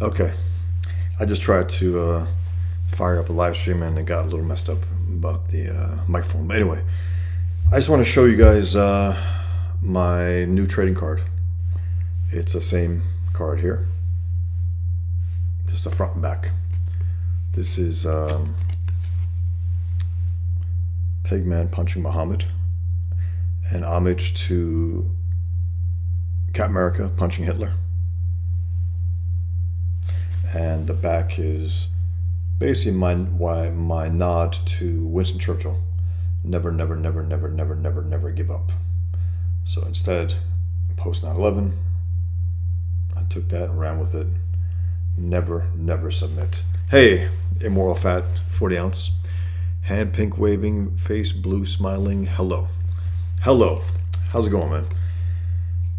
Okay, I just tried to fire up a live stream and it got a little messed up about the microphone. But anyway, I just want to show you guys my new trading card. It's the same card here. This is the front and back. This is PIGMAN punching Muhammad, and homage to Captain America punching Hitler. And the back is basically my nod to Winston Churchill. Never, never, never, never, never, never, never give up. So instead, post 9/11, I took that and ran with it. Never, never submit. Hey, immoral fat, 40 ounce. Hand pink waving, face blue smiling. Hello. Hello. How's it going, man?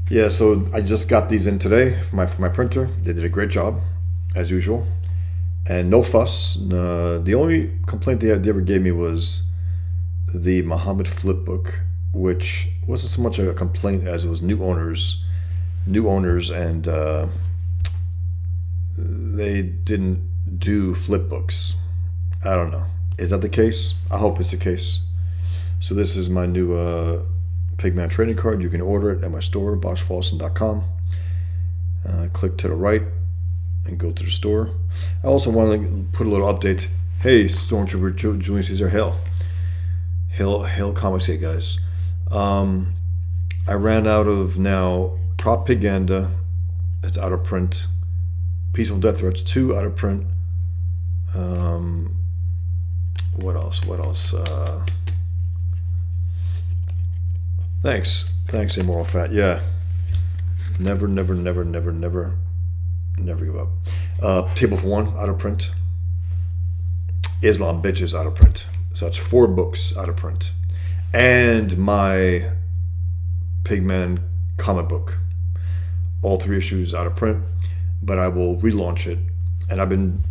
Yeah, so I just got these in today for my printer. They did a great job, as usual. And no fuss. The only complaint they ever gave me was the Muhammad flip book, which wasn't so much a complaint as it was new owners, and they didn't do flip books. I don't know. Is that the case? I hope it's the case. So this is my new PIGMAN trading card. You can order it at my store, boschfawson.com. Click to the right and go to the store. I also want to put a little update. Hey, Stormtrooper Julian Caesar, hail comics, hey guys. I ran out of now Prop Piganda. It's out of print. Peaceful Death Threats 2 out of print. What else? Thanks, immoral fat. Yeah, never, never, never, never, never, never give up. Table for One out of print. Islam Bitches out of print. So that's 4 books out of print, and my PIGMAN comic book. All 3 issues out of print, but I will relaunch it. And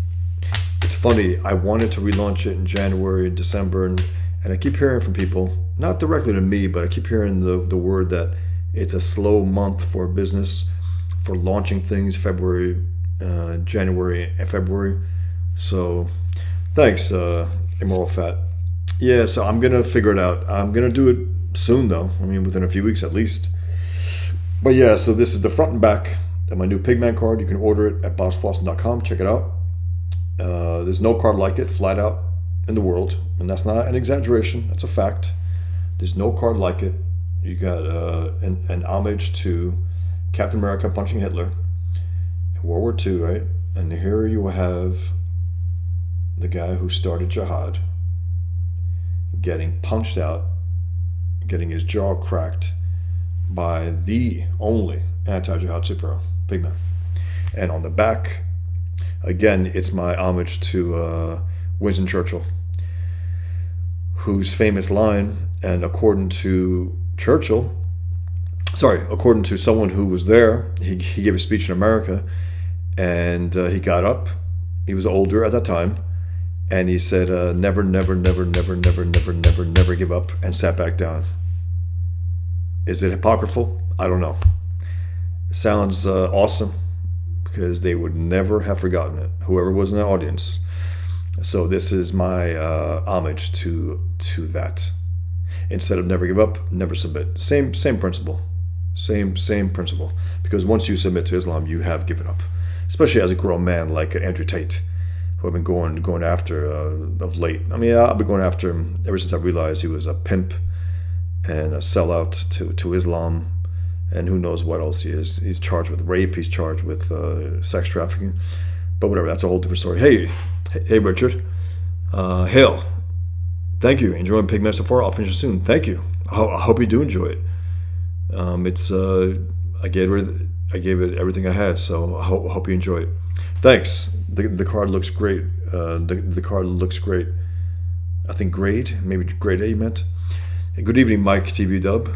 it's funny, I wanted to relaunch it in January, December, and I keep hearing from people, not directly to me, but I keep hearing the word that it's a slow month for business, for launching things, January and February. So thanks, Immoral Fat. Yeah, so I'm going to figure it out. I'm going to do it soon, though. I mean, within a few weeks at least. But yeah, so this is the front and back of my new PIGMAN card. You can order it at boschfawson.com. Check it out. There's no card like it, flat out, in the world. And that's not an exaggeration. That's a fact. There's no card like it. You got an homage to Captain America punching Hitler in World War II, right? And here you have the guy who started jihad getting punched out, getting his jaw cracked by the only anti-jihad superhero, PIGMAN. And on the back, again, it's my homage to Winston Churchill, whose famous line, and according to someone who was there, he gave a speech in America, and he got up. He was older at that time, and he said, never, never, never, never, never, never, never, never give up, and sat back down. Is it apocryphal? I don't know. It sounds awesome, because they would never have forgotten it, whoever was in the audience. So this is my homage to that. Instead of never give up, never submit. Same principle. Same principle. Because once you submit to Islam, you have given up. Especially as a grown man like Andrew Tate, who I've been going after of late. I mean, I've been going after him ever since I realized he was a pimp and a sellout to Islam, and who knows what else he is. He's charged with rape. He's charged with sex trafficking. But whatever, that's a whole different story. Hey, Richard. Hail. Thank you. Enjoying PIGMAN so far. I'll finish it soon. Thank you. I hope you do enjoy it. I gave it everything I had, so I hope you enjoy it. Thanks. The card looks great. The card looks great. I think maybe grade A you meant. Hey, good evening, Mike TV Dub.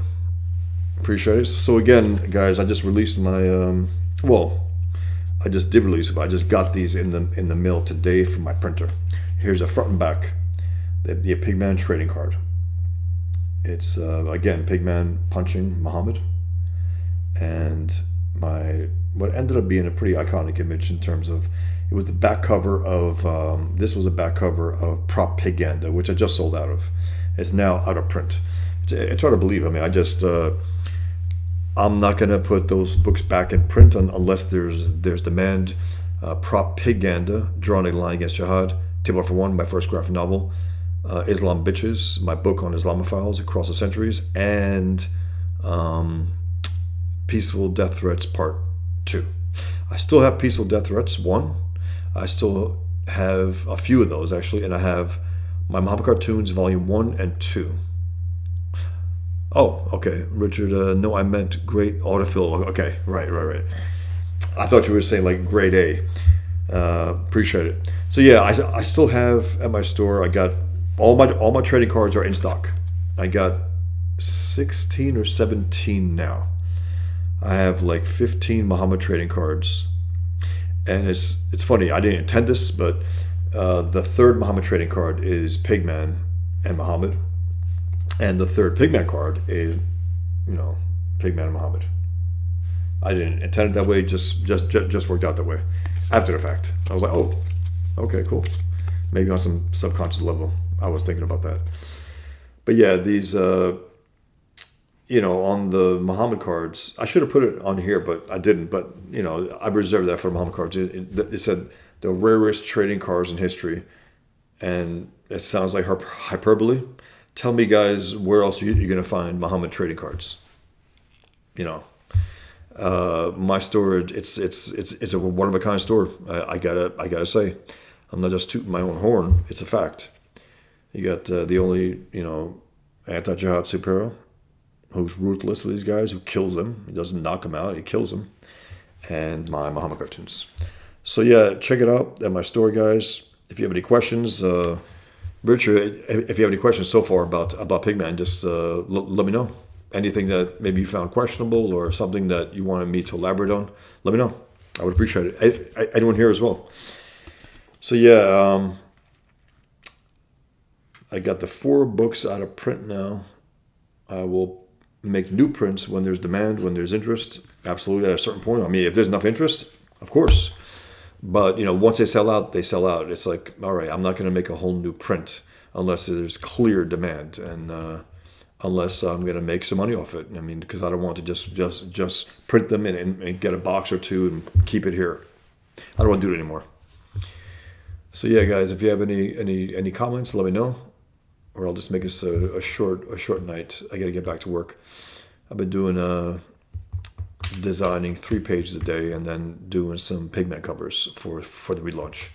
Appreciate it. So again, guys, I just released my I just did release it, but I just got these in the mail today from my printer. Here's a front and back, the PIGMAN trading card. It's again PIGMAN punching Muhammad, and my what ended up being a pretty iconic image in terms of it was the back cover of this was a back cover of Propaganda, which I just sold out of. It's now out of print. It's hard to believe. I mean, I'm not going to put those books back in print unless there's demand. Propaganda, Drawing a Line Against Jihad, Table for One, my first graphic novel, Islam Bitches, my book on Islamophiles across the centuries, and Peaceful Death Threats Part 2. I still have Peaceful Death Threats 1. I still have a few of those, actually, and I have my Muhammad Cartoons Volume 1 and 2. Oh, okay, Richard, no, I meant great autofill. Okay, right. I thought you were saying like grade A. Appreciate it. So yeah, I still have at my store, I got all my trading cards are in stock. I got 16 or 17 now. I have like 15 Muhammad trading cards. And it's funny, I didn't intend this, but the third Muhammad trading card is Pigman and Muhammad. And the third Pigman card is, Pigman and Muhammad. I didn't intend it that way, just worked out that way. After the fact. I was like, oh, okay, cool. Maybe on some subconscious level, I was thinking about that. But yeah, these, on the Muhammad cards, I should have put it on here, but I didn't. But, I reserved that for Muhammad cards. It said the rarest trading cards in history. And it sounds like hyperbole. Tell me, guys, where else you're going to find Muhammad trading cards? My store, it's a one of a kind store. I gotta say, I'm not just tooting my own horn. It's a fact. You got the only anti-jihad superhero who's ruthless with these guys, who kills them. He doesn't knock them out. He kills them. And my Muhammad cartoons. So yeah, check it out at my store, guys. If you have any questions, Richard, if you have any questions so far about Pigman, just let me know. Anything that maybe you found questionable or something that you wanted me to elaborate on, let me know. I would appreciate it. Anyone here as well. So yeah, I got the 4 books out of print now. I will make new prints when there's demand, when there's interest. Absolutely, at a certain point. I mean, if there's enough interest, of course. But, once they sell out, they sell out. It's like, all right, I'm not going to make a whole new print unless there's clear demand and unless I'm going to make some money off it. I mean, because I don't want to just print them and get a box or two and keep it here. I don't want to do it anymore. So yeah, guys, if you have any comments, let me know, or I'll just make this a short night. I got to get back to work. I've been doing designing 3 pages a day and then doing some Pigman covers for the relaunch,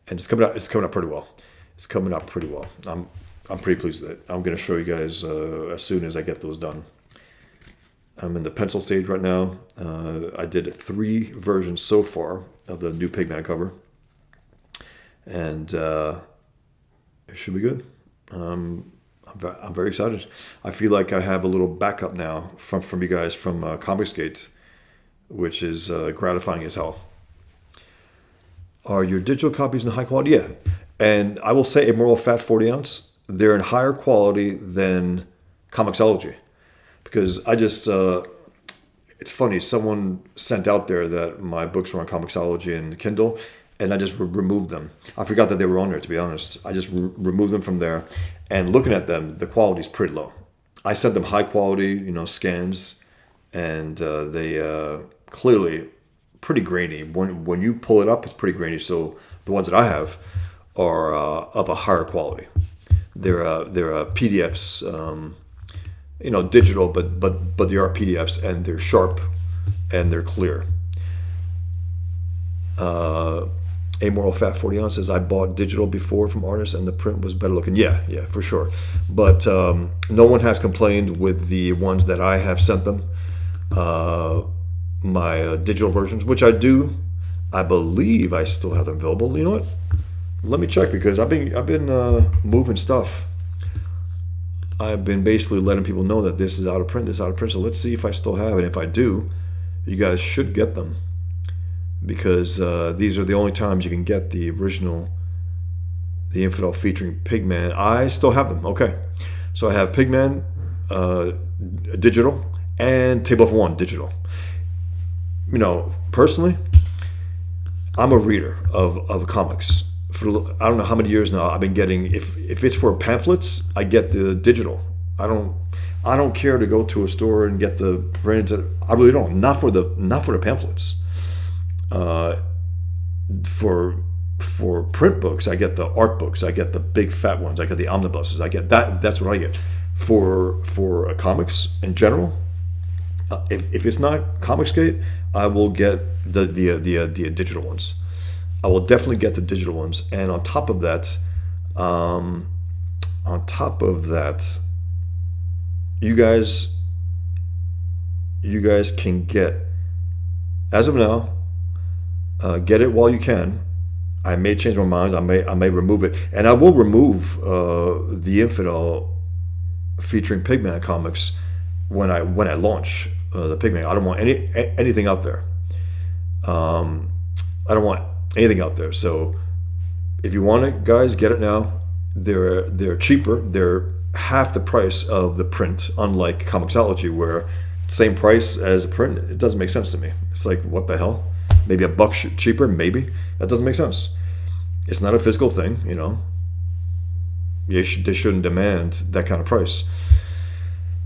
and it's coming out pretty well. I'm pretty pleased with it. I'm going to show you guys as soon as I get those done. I'm in the pencil stage right now. I did 3 versions so far of the new Pigman cover, and it should be good. I'm very excited. I feel like I have a little backup now from you guys from Comicsgate, which is gratifying as hell. Are your digital copies in high quality? Yeah. And I will say Immoral Fat 40 ounce, they're in higher quality than Comixology. Because I just, it's funny, someone sent out there that my books were on Comixology and Kindle, and I just removed them. I forgot that they were on there, to be honest. I just removed them from there. And looking at them, the quality is pretty low. I sent them high quality, scans, and they clearly pretty grainy. When you pull it up, it's pretty grainy. So the ones that I have are of a higher quality. They're PDFs, digital, but they are PDFs, and they're sharp and they're clear. Amoral Fat 40 ounces. I bought digital before from artists, and the print was better looking. Yeah, for sure. But no one has complained with the ones that I have sent them. My digital versions, which I believe I still have them available. You know what? Let me check, because I've been moving stuff. I've been basically letting people know that this is out of print. So let's see if I still have it. If I do, you guys should get them, because these are the only times you can get the original, the Infidel featuring Pigman. I still have them. Okay, so I have Pigman digital and Table of One digital. personally, I'm a reader of comics. I don't know how many years now I've been getting. If it's for pamphlets, I get the digital. I don't care to go to a store and get the printed. I really don't. Not for the pamphlets. For print books, I get the art books. I get the big fat ones. I get the omnibuses. I get that. That's what I get. For comics in general, if it's not Comicsgate, I will get the digital ones. I will definitely get the digital ones. And on top of that, you guys can get, as of now, get it while you can. I may change my mind. I may remove it, and I will remove the Infidel featuring Pigman comics when I launch the Pigman. I don't want anything out there. I don't want anything out there. So if you want it, guys, get it now. They're cheaper. They're half the price of the print, unlike Comixology, where same price as a print. It doesn't make sense to me. It's like, what the hell? Maybe $1 cheaper, maybe. That doesn't make sense. It's not a physical thing, you know. They shouldn't demand that kind of price.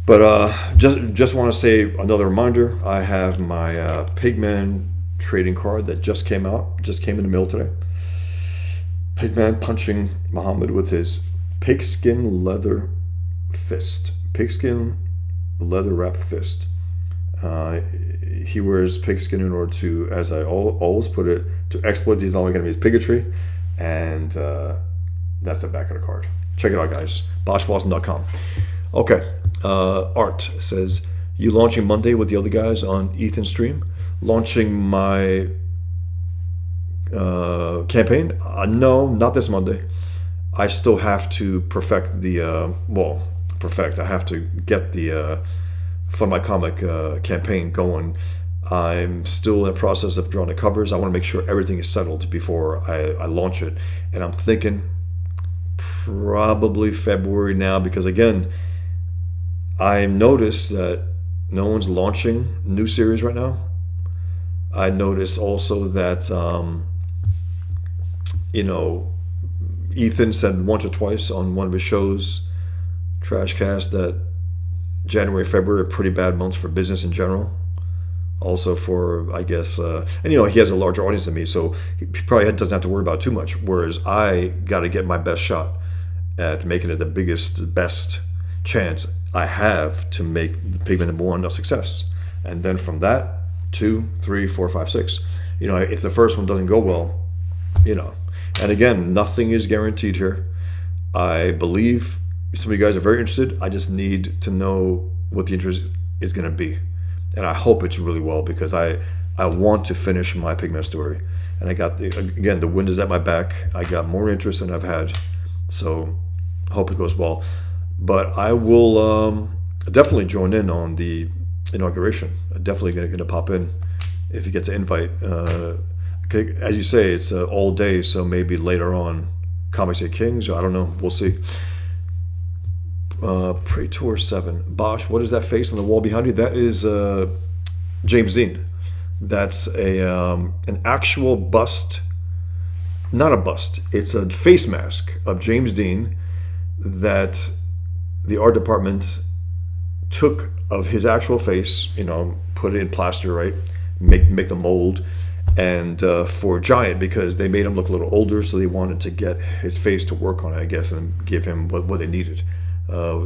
But just want to say another reminder. I have my Pigman trading card that just came in the mail today. Pigman punching Muhammad with his pigskin leather fist. Pigskin leather wrapped fist. He wears pigskin in order to, as I always put it, to exploit the Islamic enemy's bigotry. And that's the back of the card. Check it out, guys. BoschFawson.com. Okay. Art says, you launching Monday with the other guys on Ethan's stream? Launching my campaign? No, not this Monday. I still have to perfect the, I have to get the Fund My Comic campaign going. I'm still in the process of drawing the covers. I want to make sure everything is settled before I launch it. And I'm thinking probably February now, because again, I noticed that no one's launching new series right now. I noticed also that, Ethan said once or twice on one of his shows, Trashcast, that January, February are pretty bad months for business in general. Also for, I guess, he has a larger audience than me, so he probably doesn't have to worry about too much. Whereas I got to get my best shot at making it the best chance I have to make the Pigman #1 a success. And then from that, 2, 3, 4, 5, 6. If the first one doesn't go well, And again, nothing is guaranteed here. I believe some of you guys are very interested. I just need to know what the interest is going to be. And I hope it's really well, because I want to finish my Pigman story. And I got the wind is at my back. I got more interest than I've had. So I hope it goes well. But I will definitely join in on the inauguration. I'm definitely going to pop in if you get to invite. Okay, as you say, it's all day, so maybe later on, Comicsgate Kings. I don't know. We'll see. Pray Tour 7. Bosch, what is that face on the wall behind you? That is James Dean. That's an actual bust. Not a bust. It's a face mask of James Dean that the art department took of his actual face, put it in plaster, right? Make the mold. And for Giant, because they made him look a little older, so they wanted to get his face to work on it, I guess, and give him what they needed.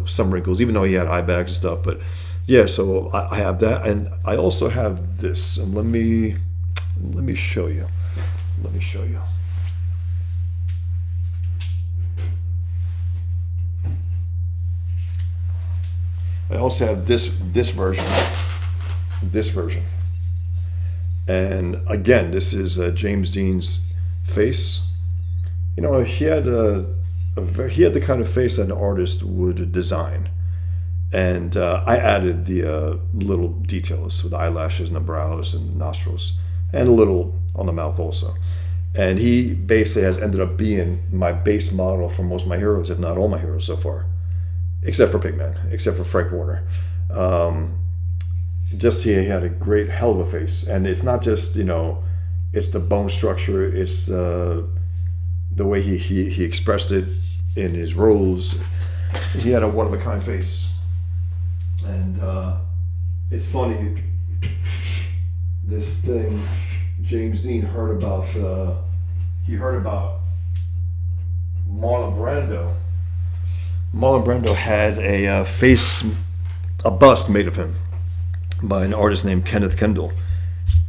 Some wrinkles, even though he had eye bags and stuff. But yeah, so I have that, and I also have this. And let me show you. Let me show you. I also have this version. This version. And again, this is James Dean's face. He had the kind of face that an artist would design. And I added the little details with the eyelashes and the brows and the nostrils, and a little on the mouth also. And he basically has ended up being my base model for most of my heroes, if not all my heroes so far, except for Pigman, except for Frank Warner. just he had a great hell of a face, and it's not just it's the bone structure, it's the way he expressed it in his roles. He had a one of a kind face, and it's funny. This thing, James Dean heard about. He heard about Marlon Brando. Marlon Brando had a bust made of him by an artist named Kenneth Kendall,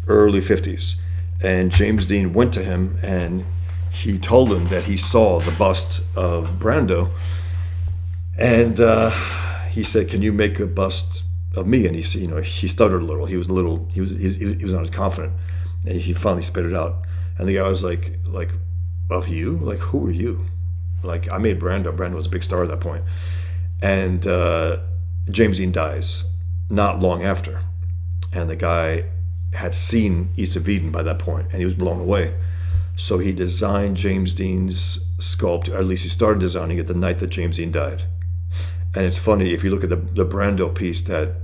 early 50s. And James Dean went to him and he told him that he saw the bust of Brando. And he said, "Can you make a bust of me?" And he stuttered a little. He was not as confident. And he finally spit it out. And the guy was like, "Of you? Like, who are you?" Like, I made Brando. Brando was a big star at that point. And James Dean dies not long after. And the guy had seen East of Eden by that point, and he was blown away. So he designed James Dean's sculpt, or at least he started designing it the night that James Dean died. And it's funny, if you look at the Brando piece that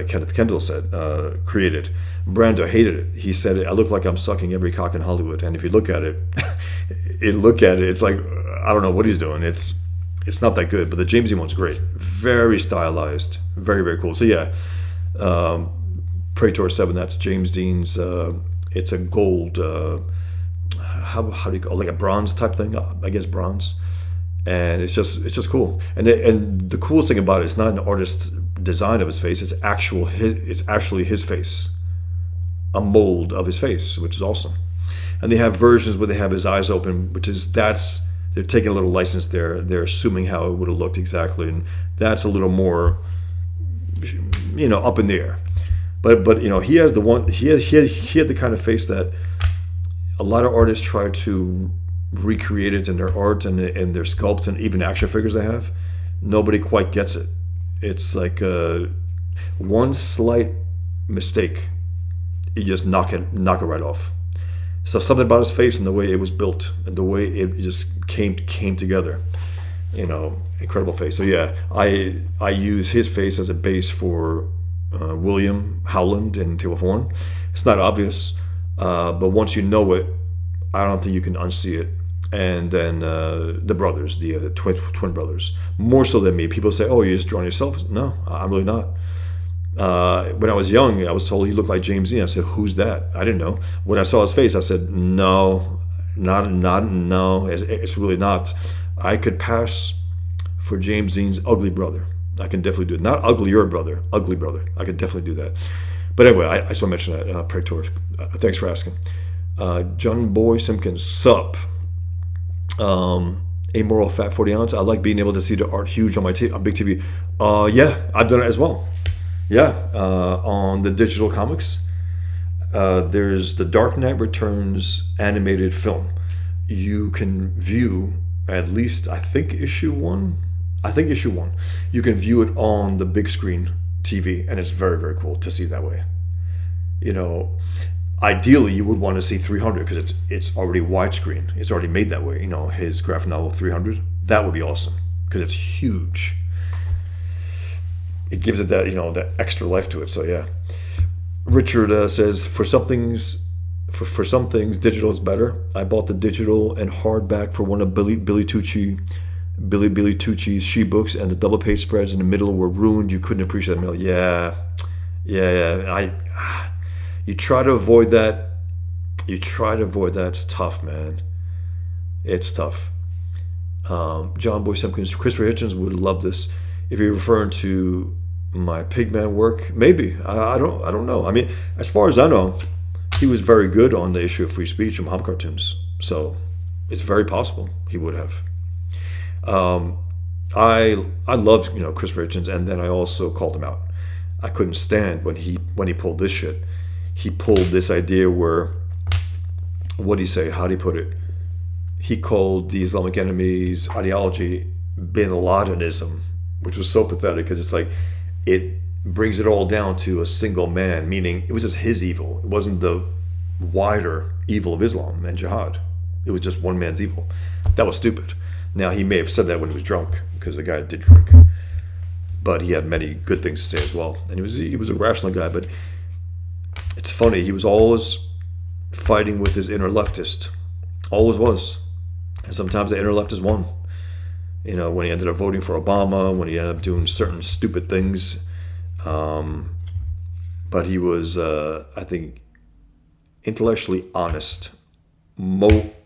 Kenneth Kendall created, Brando hated it. He said, "I look like I'm sucking every cock in Hollywood." And if you look at it, it's like, I don't know what he's doing. It's not that good, but the James Dean one's great. Very stylized, very, very cool. So yeah, Praetor 7, that's James Dean's, it's a gold, how do you call it, like a bronze type thing, I guess bronze. And it's just cool. And the coolest thing about it, it's not an artist's design of his face, it's actually his face. A mold of his face, which is awesome. And they have versions where they have his eyes open, they're taking a little license there. They're assuming how it would have looked exactly, and that's a little more, up in the air. But he has he had the kind of face that a lot of artists try to recreate it in their art and in their sculpts and even action figures they have. Nobody quite gets it. It's like one slight mistake, you just knock it right off. So something about his face and the way it was built and the way it just came together, incredible face. So yeah, I use his face as a base for William Howland in Tale of Horn. It's not obvious, but once you know it, I don't think you can unsee it. And then the brothers, the twin brothers, more so than me. People say, "Oh, you're just drawing yourself." No, I'm really not. When I was young, I was told he looked like James Dean. I said, "Who's that?" I didn't know. When I saw his face, I said, "No, no. It's really not." I could pass for James Dean's ugly brother. I can definitely do it. Not uglier brother, ugly brother. I could definitely do that. But anyway, I just want to mention that. Praetor. Thanks for asking. John Boy Simpkins, sup. Amoral Fat 40 Ounce. I like being able to see the art huge on my on big TV. Yeah, I've done it as well. Yeah, on the digital comics, there's the Dark Knight Returns animated film. You can view at least, I think issue one. You can view it on the big screen TV, and it's very, very cool to see that way. Ideally, you would want to see 300 because it's already widescreen. It's already made that way. His graphic novel 300. That would be awesome because it's huge. It gives it that that extra life to it. So yeah, Richard says for some things, digital is better. I bought the digital and hardback for one of Billy Tucci's She books, and the double page spreads in the middle were ruined. You couldn't appreciate the middle. Yeah. You try to avoid that. It's tough, man. It's tough. John Boy Simpkins, Christopher Hitchens would love this. If you're referring to my Pigman work, maybe. I don't know. I mean, as far as I know, he was very good on the issue of free speech and Muhammad cartoons. So it's very possible he would have. I loved Christopher Hitchens, and then I also called him out. I couldn't stand when he pulled this shit. He pulled this idea where, what did he say? How did he put it? He called the Islamic enemy's ideology Bin Ladenism, which was so pathetic because it's like it brings it all down to a single man, meaning it was just his evil. It wasn't the wider evil of Islam and jihad. It was just one man's evil. That was stupid. Now, he may have said that when he was drunk because the guy did drink. but he had many good things to say as well. And he was a rational guy, but it's funny, he was always fighting with his inner leftist, always was, and sometimes the inner leftist won. When he ended up voting for Obama, when he ended up doing certain stupid things, but he was, I think, intellectually honest.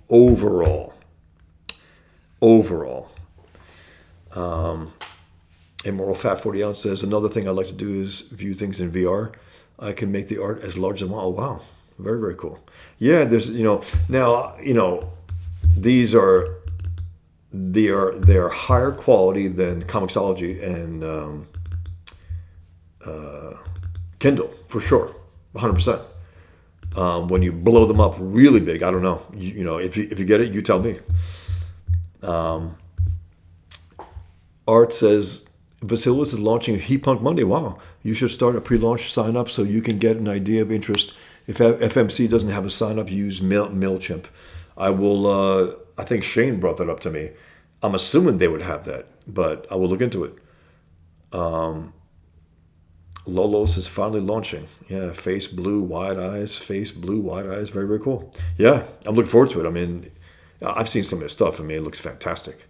Overall. Immoral Fat 40 Ounce says, another thing I like to do is view things in VR. I can make the art as large as I want. Oh, wow. Very, very cool. Yeah, there's, now, these are, they're higher quality than Comixology and Kindle, for sure. 100%. When you blow them up really big, I don't know. If you get it, you tell me. Art says, Vasilis is launching Heat Punk Monday. Wow. You should start a pre-launch sign-up so you can get an idea of interest. If FMC doesn't have a sign-up, use MailChimp. I will, I think Shane brought that up to me. I'm assuming they would have that, but I will look into it. Lolos is finally launching. Yeah, face blue, wide eyes. Very, very cool. Yeah, I'm looking forward to it. I mean, I've seen some of their stuff. I mean, it looks fantastic.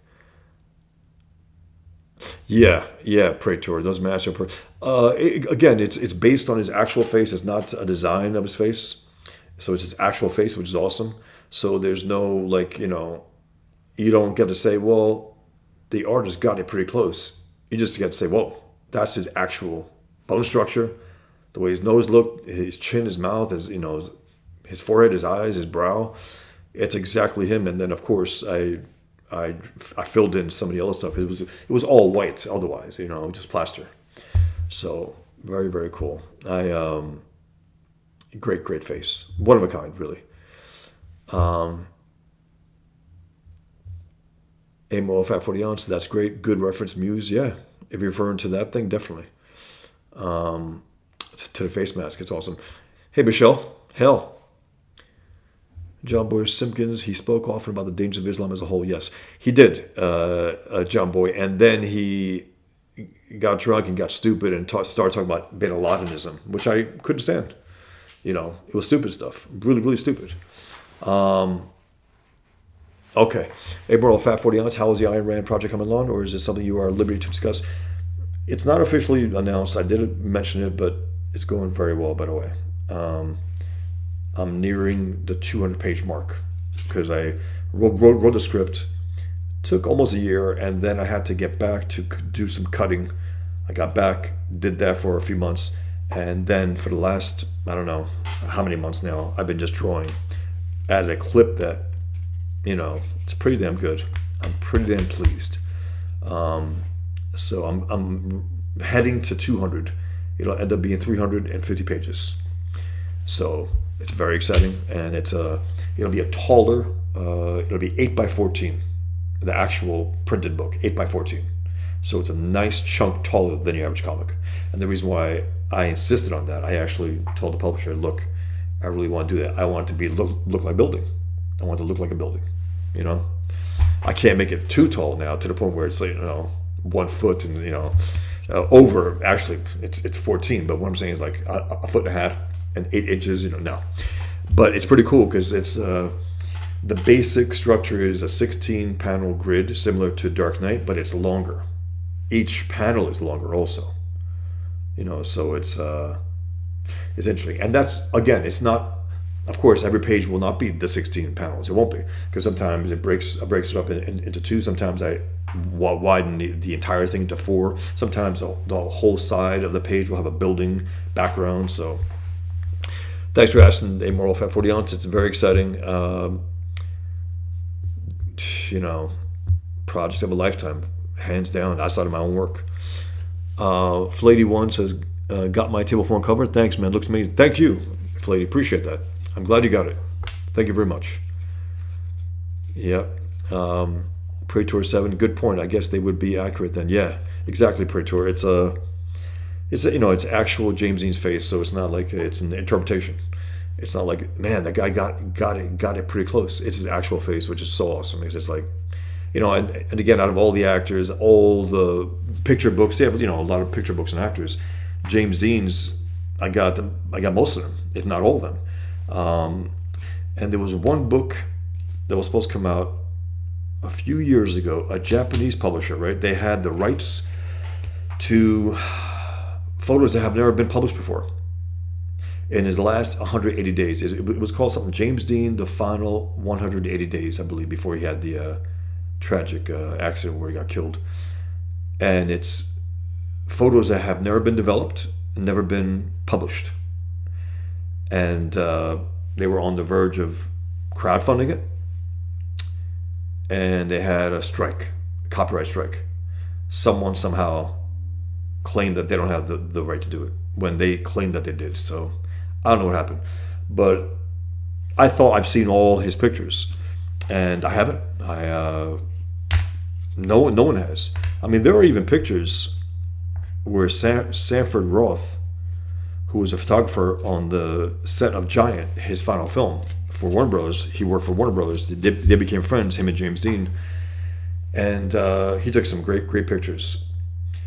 Yeah, Praetor does master. Again, it's based on his actual face. It's not a design of his face, so it's his actual face, which is awesome. So there's no you don't get to say, well, the artist got it pretty close. You just get to say, whoa, that's his actual bone structure, the way his nose looked, his chin, his mouth, his forehead, his eyes, his brow. It's exactly him. And then of course I filled in some of the other stuff. It was all white otherwise, just plaster. So very, very cool. Great face. One of a kind, really. Amo Fat 40 Ounce, that's great. Good reference, Muse. Yeah, if you're referring to that thing, definitely. To the face mask, it's awesome. Hey, Michelle. Hell. John Boy Simpkins, he spoke often about the dangers of Islam as a whole. Yes, he did, John Boy. And then he got drunk and got stupid and started talking about Bin Ladenism, which I couldn't stand. It was stupid stuff. Really, really stupid. Okay. April Fat 40 Ounce, how is the Ayn Rand project coming along, or is this something you are at liberty to discuss? It's not officially announced. I did mention it, but it's going very well, by the way. I'm nearing the 200-page mark because I wrote the script. Took almost a year, and then I had to get back to do some cutting. I got back, did that for a few months, and then for the last, I don't know how many months now, I've been just drawing. Added a clip that, it's pretty damn good. I'm pretty damn pleased. So I'm heading to 200. It'll end up being 350 pages. So it's very exciting, and it'll be a taller. It'll be 8x14, the actual printed book, 8x14. So it's a nice chunk taller than your average comic. And the reason why I insisted on that, I actually told the publisher, look, I really want to do that. I want it to look like a building. I want it to look like a building. I can't make it too tall now to the point where it's 1 foot and over. Actually, it's 14, but what I'm saying is like a foot and a half and 8 inches. No, but it's pretty cool because it's the basic structure is a 16 panel grid similar to Dark Knight, but it's longer. Each panel is longer also. So it's interesting, and that's again, it's not. Of course, every page will not be the 16 panels. It won't be, because sometimes it breaks it up into 2. Sometimes I widen the entire thing into 4. Sometimes the whole side of the page will have a building background. So thanks for asking, Amoral Fat 40 Ounce. It's very exciting. Project of a lifetime, hands down, outside of my own work. Flady1 says, got my table phone cover. Thanks, man. Looks amazing. Thank you, Flady. Appreciate that. I'm glad you got it. Thank you very much. Yep. Praetor 7, good point. I guess they would be accurate then. Yeah, exactly, Praetor. It's actual James Dean's face, so it's not like it's an interpretation. It's not like, man, that guy got it pretty close. It's his actual face, which is so awesome. It's just like, and again, out of all the actors, all the picture books, they have, a lot of picture books and actors. James Dean's, I got most of them, if not all of them. And there was one book that was supposed to come out a few years ago, a Japanese publisher, right? They had the rights to photos that have never been published before. In his last 180 days, it was called something, James Dean, the final 180 days, I believe, before he had the tragic accident where he got killed. And it's photos that have never been developed, never been published. And they were on the verge of crowdfunding it. And they had a strike, copyright strike. Someone somehow claimed that they don't have the right to do it when they claimed that they did. So I don't know what happened. But I thought I've seen all his pictures. And I haven't. No one has. I mean, there are even pictures where Sanford Roth, who was a photographer on the set of Giant, his final film for Warner Brothers. He worked for Warner Brothers. They became friends, him and James Dean, and he took some great pictures.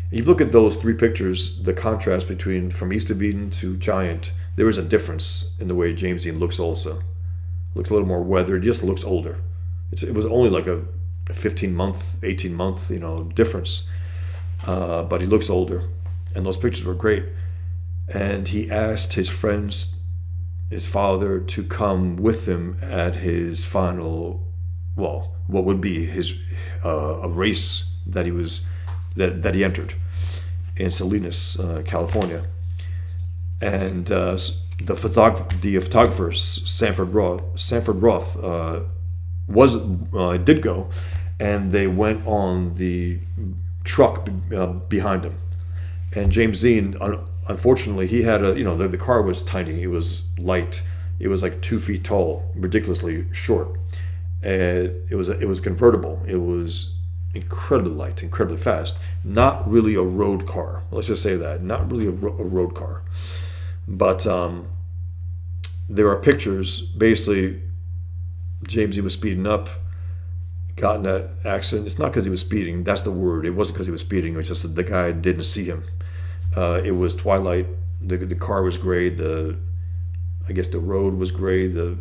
If you look at those three pictures, the contrast between from East of Eden to Giant, there is a difference in the way James Dean looks. Also, looks a little more weathered. He just looks older. It was only like a 15-month, 18-month, difference, but he looks older, and those pictures were great. And he asked his friends, his father, to come with him at his final, what would be his a race that he entered in Salinas, California. And the photographer Sanford Roth did go, and they went on the truck behind him. And James Dean, unfortunately, he had the car was tiny. It was light. It was like 2 feet tall, ridiculously short. And it was convertible. It was incredibly light, incredibly fast. Not really a road car. Let's just say that. Not really a road car. But there are pictures. Basically, James Dean was speeding up, got in that accident. It's not because he was speeding. That's the word. It wasn't because he was speeding. It was just that the guy didn't see him. It was twilight. The car was gray. I guess the road was gray. The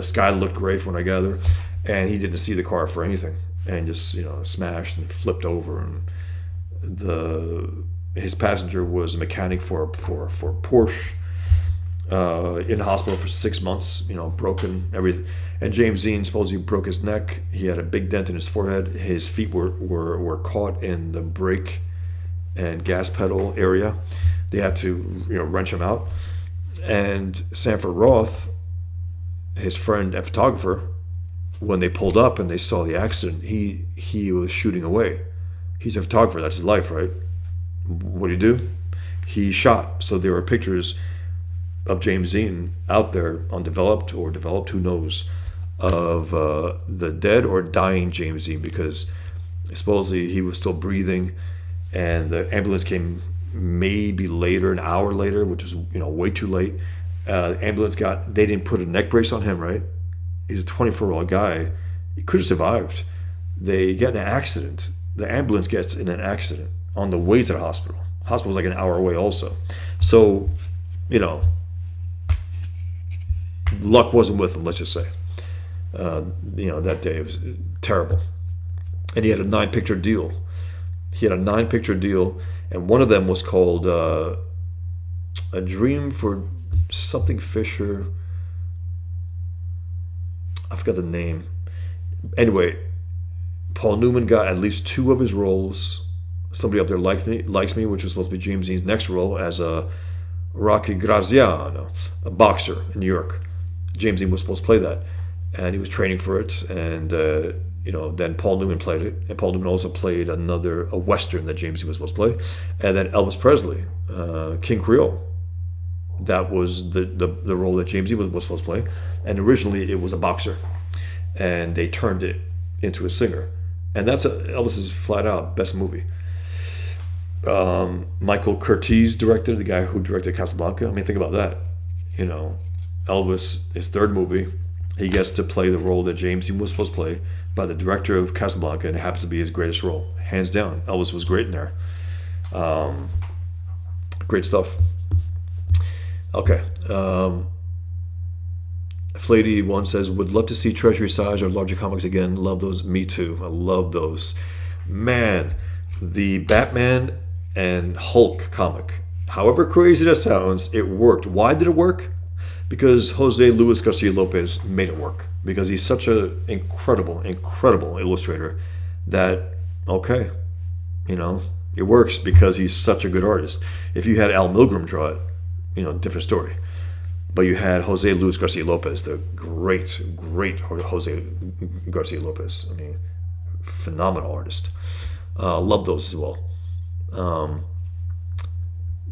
sky looked gray from what I gather, and he didn't see the car for anything, and just smashed and flipped over. And his passenger was a mechanic for Porsche, in the hospital for 6 months. Broken everything. And James Dean supposedly broke his neck. He had a big dent in his forehead. His feet were caught in the brake and gas pedal area. They had to wrench him out. And Sanford Roth, his friend and photographer, when they pulled up and they saw the accident, he was shooting away. He's a photographer. That's his life, right? What did he do? He shot. So there are pictures of James Dean out there, undeveloped or developed, who knows, of the dead or dying James Dean, because supposedly he was still breathing, and the ambulance came maybe later, an hour later, which was way too late. Ambulance they didn't put a neck brace on him, right? He's a 24-year-old guy. He could have survived. They get in an accident. The ambulance gets in an accident on the way to the hospital. Hospital was like an hour away also. So, luck wasn't with him, let's just say. That day it was terrible. And he had a 9-picture deal. And one of them was called A Dream for something Fisher. I forgot the name. Anyway, Paul Newman got at least 2 of his roles. Somebody up there likes me, which was supposed to be James Dean's next role as a Rocky Graziano, a boxer in New York. James Dean was supposed to play that, and he was training for it. And then Paul Newman played it, and Paul Newman also played a Western that James Dean was supposed to play, and then Elvis Presley, King Creole. That was the role that James Dean was supposed to play, and originally it was a boxer, and they turned it into a singer, and that's Elvis's flat out best movie. Michael Curtiz directed, the guy who directed Casablanca. I mean, think about that. Elvis, his third movie, he gets to play the role that James Dean was supposed to play, by the director of Casablanca, and it happens to be his greatest role, hands down. Elvis was great in there. Great stuff. Okay. Flady1 says, would love to see Treasury size or larger comics again. Love those. Me too. I love those. Man, the Batman and Hulk comic, however crazy that sounds, it worked. Why did it work? Because Jose Luis Garcia Lopez made it work. Because he's such an incredible, incredible illustrator that, okay, it works because he's such a good artist. If you had Al Milgrom draw it, different story. But you had Jose Luis Garcia Lopez, the great, great Jose Garcia Lopez. I mean, phenomenal artist. Love those as well.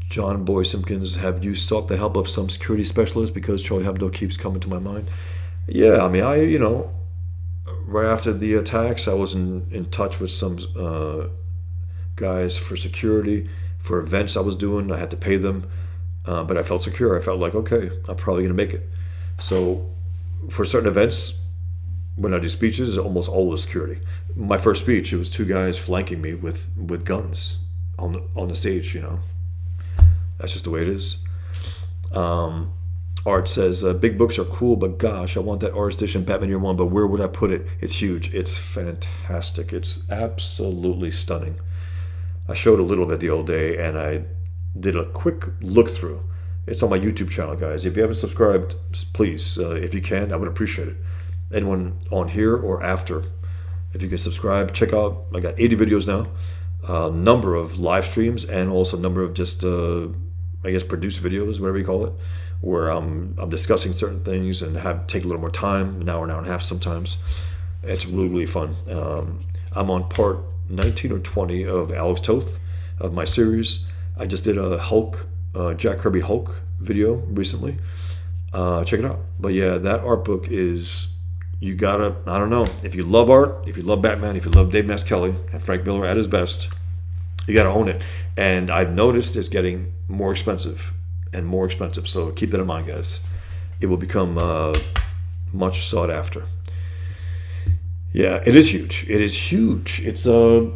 John Boy Simpkins, have you sought the help of some security specialist because Charlie Hebdo keeps coming to my mind? Yeah, I mean, right after the attacks, I was in touch with some guys for security, for events I was doing. I had to pay them. But I felt secure. I felt like, okay, I'm probably going to make it. So for certain events, when I do speeches, it's almost always security. My first speech, it was two guys flanking me with guns on the stage, That's just the way it is. Art says, big books are cool, but gosh, I want that Art edition Batman Year One, but where would I put it? It's huge. It's fantastic. It's absolutely stunning. I showed a little bit the old day, and I did a quick look through. It's on my YouTube channel, guys. If you haven't subscribed, please, if you can, I would appreciate it. Anyone on here or after, if you can subscribe, check out, I got 80 videos now, a number of live streams, and also a number of just, produced videos, whatever you call it, where I'm discussing certain things and take a little more time, an hour and a half sometimes. It's really, really fun. I'm on part 19 or 20 of Alex Toth, of my series. I just did a Hulk, Jack Kirby Hulk video recently. Check it out. But yeah, that art book is, you gotta, I don't know, if you love art, if you love Batman, if you love Dave Mazzucchelli and Frank Miller at his best, you gotta own it. And I've noticed it's getting more expensive and more expensive. So keep that in mind, guys. It will become much sought after. Yeah, it is huge. It is huge. It's about,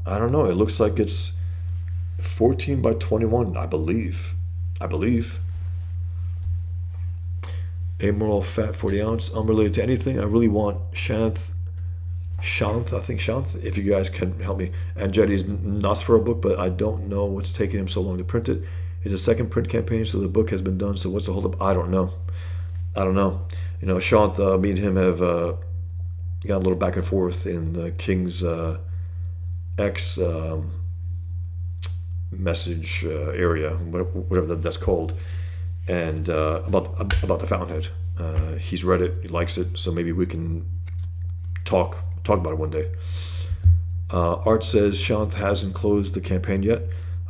I don't know. It looks like it's 14 by 21, I believe. Amoral Fat 40 ounce, unrelated to anything. I really want Shanth, if you guys can help me. Andretti's Nosferatu book, but I don't know what's taking him so long to print it. It's a second print campaign, so the book has been done. So what's the holdup? I don't know. Shanth, me and him have got a little back and forth in King's X message area, whatever that's called, and about the Fountainhead. He's read it, he likes it, so maybe we can talk about it one day. Art says Shanth hasn't closed the campaign yet.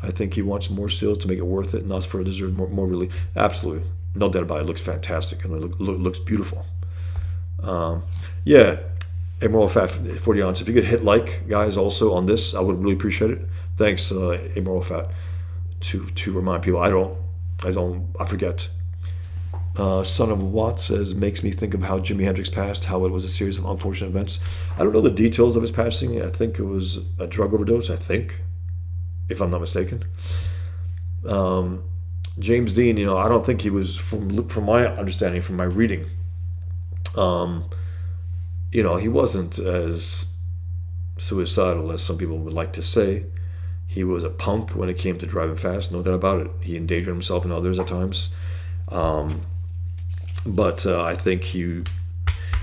I think he wants more sales to make it worth it. Nosferatu deserves more really. Absolutely, no doubt about it. It looks fantastic and it looks beautiful. Yeah. Emerald Fat 40 ounce. If you could hit like, guys, also on this, I would really appreciate it. Thanks, Emerald Fat, to remind people. I forget. Son of Watt says, makes me think of how Jimi Hendrix passed, how it was a series of unfortunate events. I don't know the details of his passing. I think it was a drug overdose, if I'm not mistaken. James Dean, I don't think he was, from my understanding, from my reading, he wasn't as suicidal as some people would like to say. He was a punk when it came to driving fast, no doubt about it. He endangered himself and others at times. But I think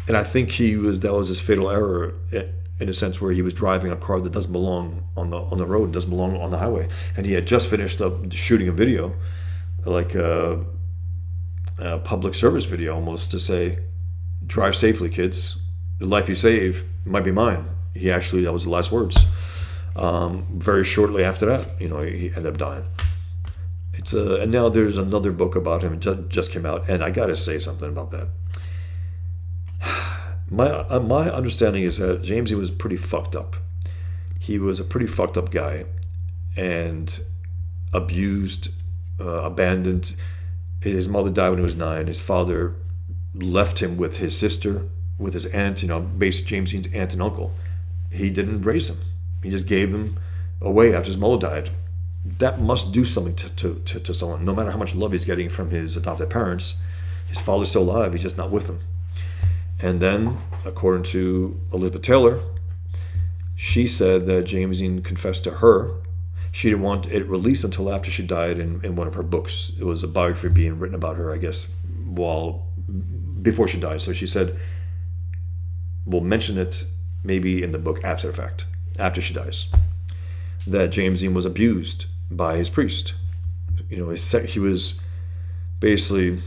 that was his fatal error in a sense where he was driving a car that doesn't belong on the road, doesn't belong on the highway. And he had just finished up shooting a video, like a public service video almost, to say, drive safely, kids. The life you save might be mine. That was the last words. Very shortly after that, he ended up dying. And now there's another book about him. It just came out, and I got to say something about that. My understanding is that Jamesy was pretty fucked up. He was a pretty fucked up guy, and abused, abandoned. His mother died when he was 9. His father left him with his sister, with his aunt, basically James Dean's aunt and uncle. He didn't raise him. He just gave him away after his mother died. That must do something to someone. No matter how much love he's getting from his adopted parents, his father's still alive. He's just not with them. And then, according to Elizabeth Taylor, she said that James Dean confessed to her. She didn't want it released until after she died in one of her books. It was a biography being written about her, I guess, before she died. So she said, we'll mention it maybe in the book after the fact, after she dies, that James Dean was abused by his priest. He was basically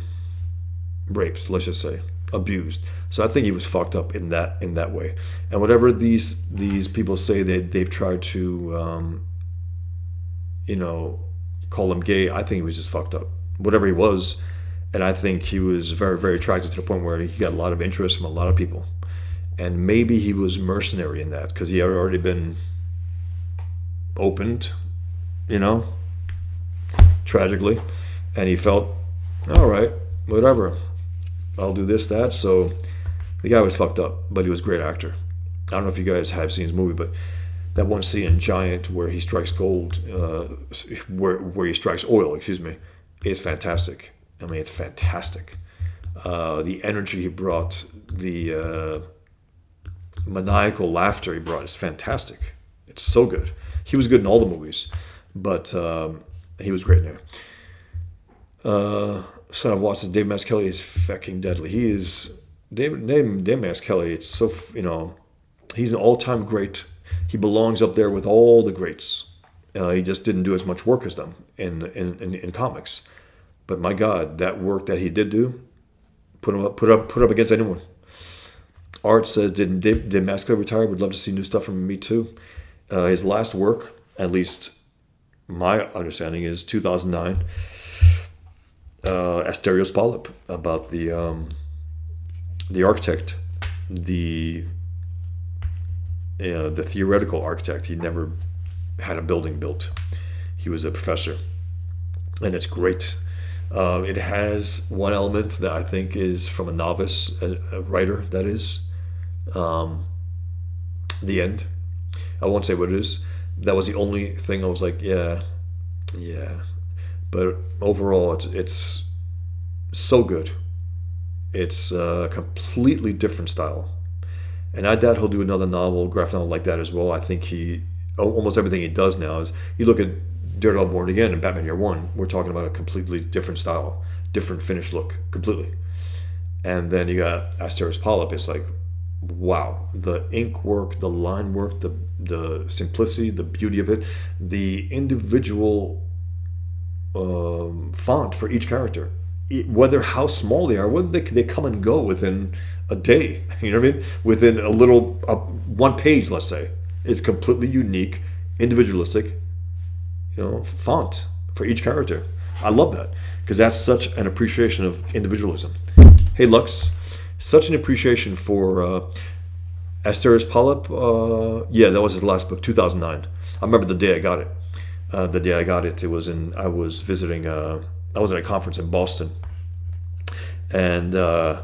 raped, let's just say, abused. So I think he was fucked up in that way. And whatever these people say they've tried to call him gay, I think he was just fucked up. Whatever he was, and I think he was very, very attracted to the point where he got a lot of interest from a lot of people. And maybe he was mercenary in that because he had already been opened, tragically, and he felt, all right, whatever, I'll do this, that. So the guy was fucked up, but he was a great actor. I don't know if you guys have seen his movie, but that one scene in Giant where he strikes gold, where he strikes oil, is fantastic. I mean, it's fantastic. The energy he brought, the maniacal laughter he brought is fantastic. It's so good. He was good in all the movies, but he was great in there. Son of Watts, Dave Mazzelli is fucking deadly. He is Dave Mazzelli. It's so he's an all-time great. He belongs up there with all the greats. He just didn't do as much work as them in comics. But my God, that work that he did do, put up against anyone. Art says, did Mazzelli retire? Would love to see new stuff from me too. His last work, at least my understanding, is 2009. Asterios Polyp, about the architect, the theoretical architect. He never had a building built. He was a professor, and it's great. It has one element that I think is from a novice, a writer, that is. The end. I won't say what it is. That was the only thing I was like, yeah. But overall, it's so good. It's a completely different style. And I doubt he'll do another graphic novel like that as well. I think almost everything he does now is, you look at Daredevil Born Again and Batman Year One, we're talking about a completely different style, different finished look, completely. And then you got Asterios Polyp. It's like, wow, the ink work, the line work, the simplicity, the beauty of it, the individual font for each character, whether how small they are, whether they come and go within a day, you know what I mean? Within a little, one page, let's say, it's completely unique, individualistic, font for each character. I love that because that's such an appreciation of individualism. Hey, Lux, such an appreciation for Asterios Polyp. Yeah, that was his last book, 2009. I remember the day I got it. It was I was visiting, I was at a conference in Boston. And it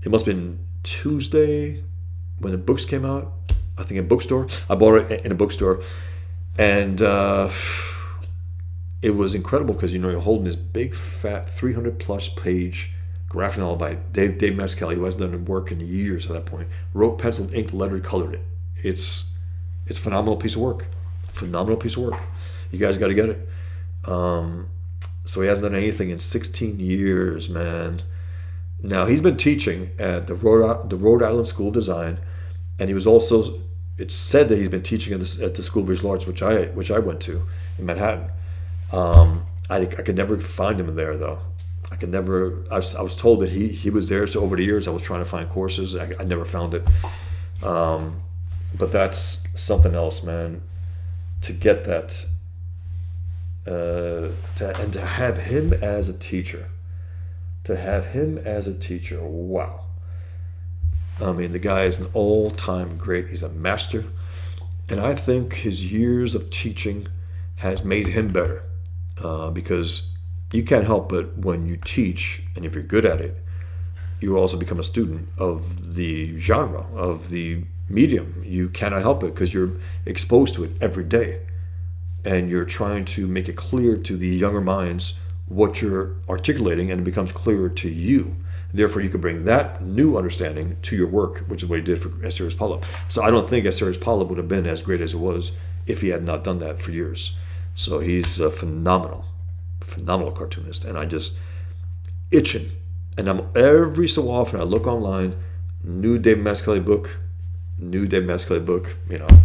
must have been Tuesday when the books came out. I think in a bookstore. I bought it in a bookstore. And it was incredible because, you're holding this big, fat, 300-plus page graphic novel by Dave Mazzelli, who hasn't done work in years at that point. Wrote, penciled, inked, lettered, colored it. It's a phenomenal piece of work. You guys got to get it. So he hasn't done anything in 16 years, man. Now, he's been teaching at the Rhode Island School of Design, and he was also, it's said that he's been teaching at the School of Visual Arts, which I went to in Manhattan. I could never find him there, though. I was told that he was there, so over the years I was trying to find courses. I never found it. But that's something else, man. To get that, and to have him as a teacher. Wow. I mean, the guy is an all-time great. He's a master. And I think his years of teaching has made him better. Because you can't help but when you teach, and if you're good at it, you also become a student of the genre, of the medium. You cannot help it because you're exposed to it every day. And you're trying to make it clear to the younger minds what you're articulating, and it becomes clearer to you. Therefore, you can bring that new understanding to your work, which is what he did for Asterios Polyp. So I don't think Asterios Polyp would have been as great as it was if he had not done that for years. So he's a phenomenal cartoonist. And I just itching. And I'm every so often I look online, new Dave Mazzucchelli book,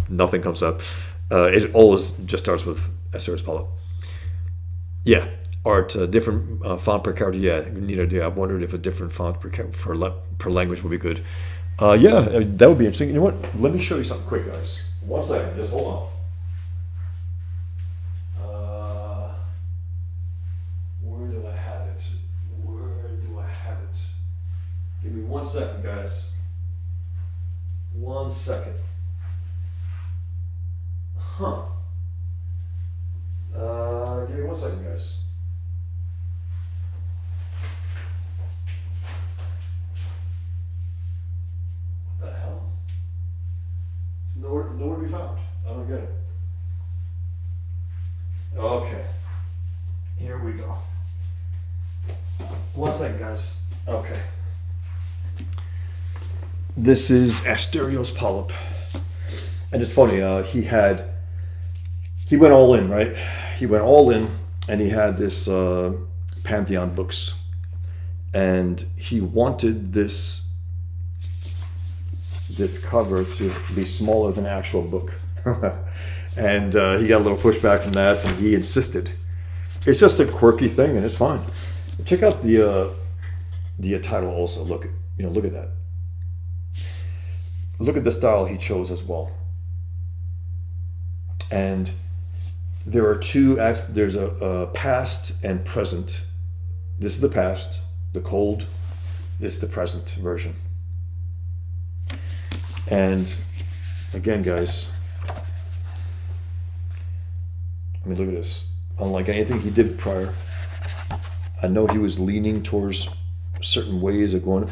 nothing comes up. It always just starts with Asterios Polyp. Yeah. Art, different font per character. Yeah, neither do I. I've wondered if a different font per language would be good. Yeah, that would be interesting. You know what? Let me show you something quick, guys. 1 second, just hold on. Where do I have it? Give me 1 second, guys. 1 second. Huh. Give me 1 second, guys. What the hell? It's nowhere to be found. I don't get it. Okay. Here we go. 1 second, guys. Okay. This is Asterios Polyp. And it's funny, he went all in, right? He went all in, and he had this Pantheon books. And he wanted this cover to be smaller than the actual book. And he got a little pushback from that, and he insisted. It's just a quirky thing, and it's fine. Check out the title also. Look at that. Look at the style he chose as well. And there are two aspects. There's a past and present. This is the past, the cold. This is the present version. And again, guys, I mean, look at this. Unlike anything he did prior, I know he was leaning towards certain ways of going.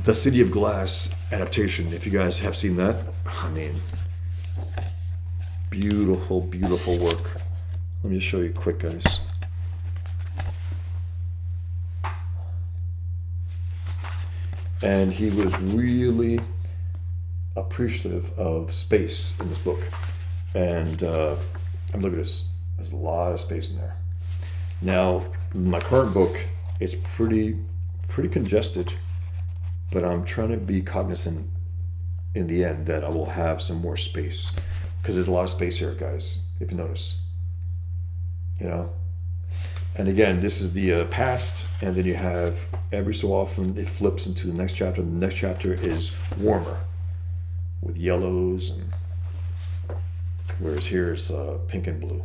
The City of Glass adaptation, if you guys have seen that, I mean, beautiful, beautiful work. Let me just show you quick, guys. And he was really appreciative of space in this book. And look at this. There's a lot of space in there. Now, my current book, it's pretty congested, but I'm trying to be cognizant in the end that I will have some more space, because there's a lot of space here, guys, if you notice. And again, this is the past, and then you have every so often it flips into the next chapter. The next chapter is warmer with yellows, and whereas here it's pink and blue.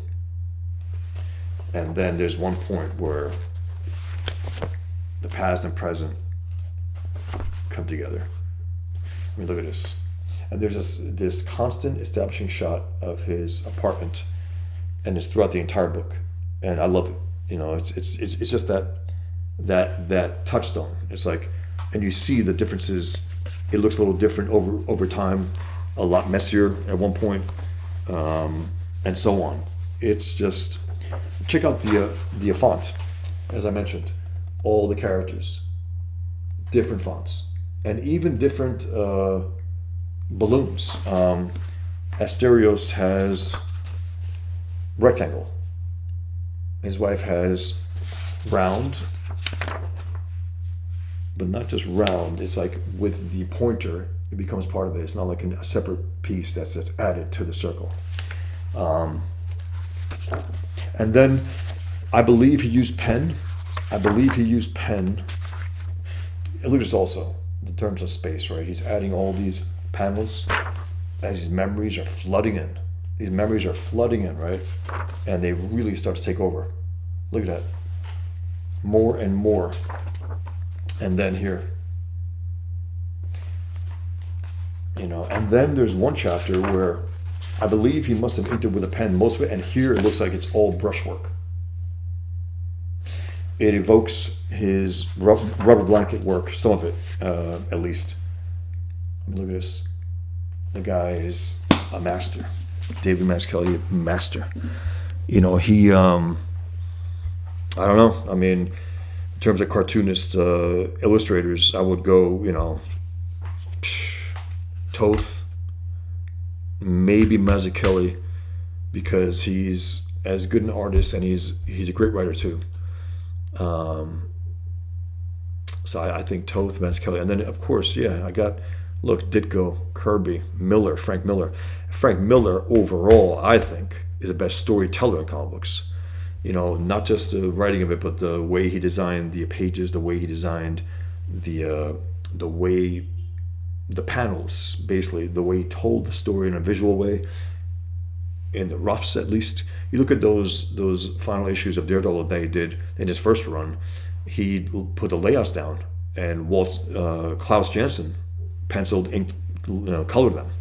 And then there's one point where the past and present come together. I mean, look at this. And there's this constant establishing shot of his apartment, and it's throughout the entire book. And I love it. It's just that touchstone. It's like, and you see the differences. It looks a little different over time, a lot messier at one point, and so on. It's just, check out the font, as I mentioned, all the characters, different fonts, and even different balloons. Asterios has rectangle. His wife has round, but not just round. It's like with the pointer, it becomes part of it. It's not like a separate piece that's added to the circle. And then I believe he used pen. Look at this also, in terms of space, right? He's adding all these panels as his memories are flooding in. These memories are flooding in, right? And they really start to take over. Look at that. More and more. And then here. And then there's one chapter where I believe he must have inked it with a pen, most of it, and here it looks like it's all brushwork. it evokes his rubber blanket work, some of it, at least. I mean, look at this. The guy is a master. David Mazzucchelli, master. You know, he, I don't know. I mean, in terms of cartoonists, illustrators, I would go, you know, Toth, maybe Mazzucchelli, because he's as good an artist and he's a great writer too. So I think Toth, Mazzucchelli, and then of course, yeah, I got Ditko, Kirby, Miller, Frank Miller. Frank Miller overall, I think, is the best storyteller in comic books. You know, not just the writing of it, but the way he designed the pages, the way he designed the way the panels, basically the way he told the story in a visual way, in the roughs at least. You look at those final issues of Daredevil that he did in his first run. He put the layouts down, and Klaus Janson penciled, ink, colored them,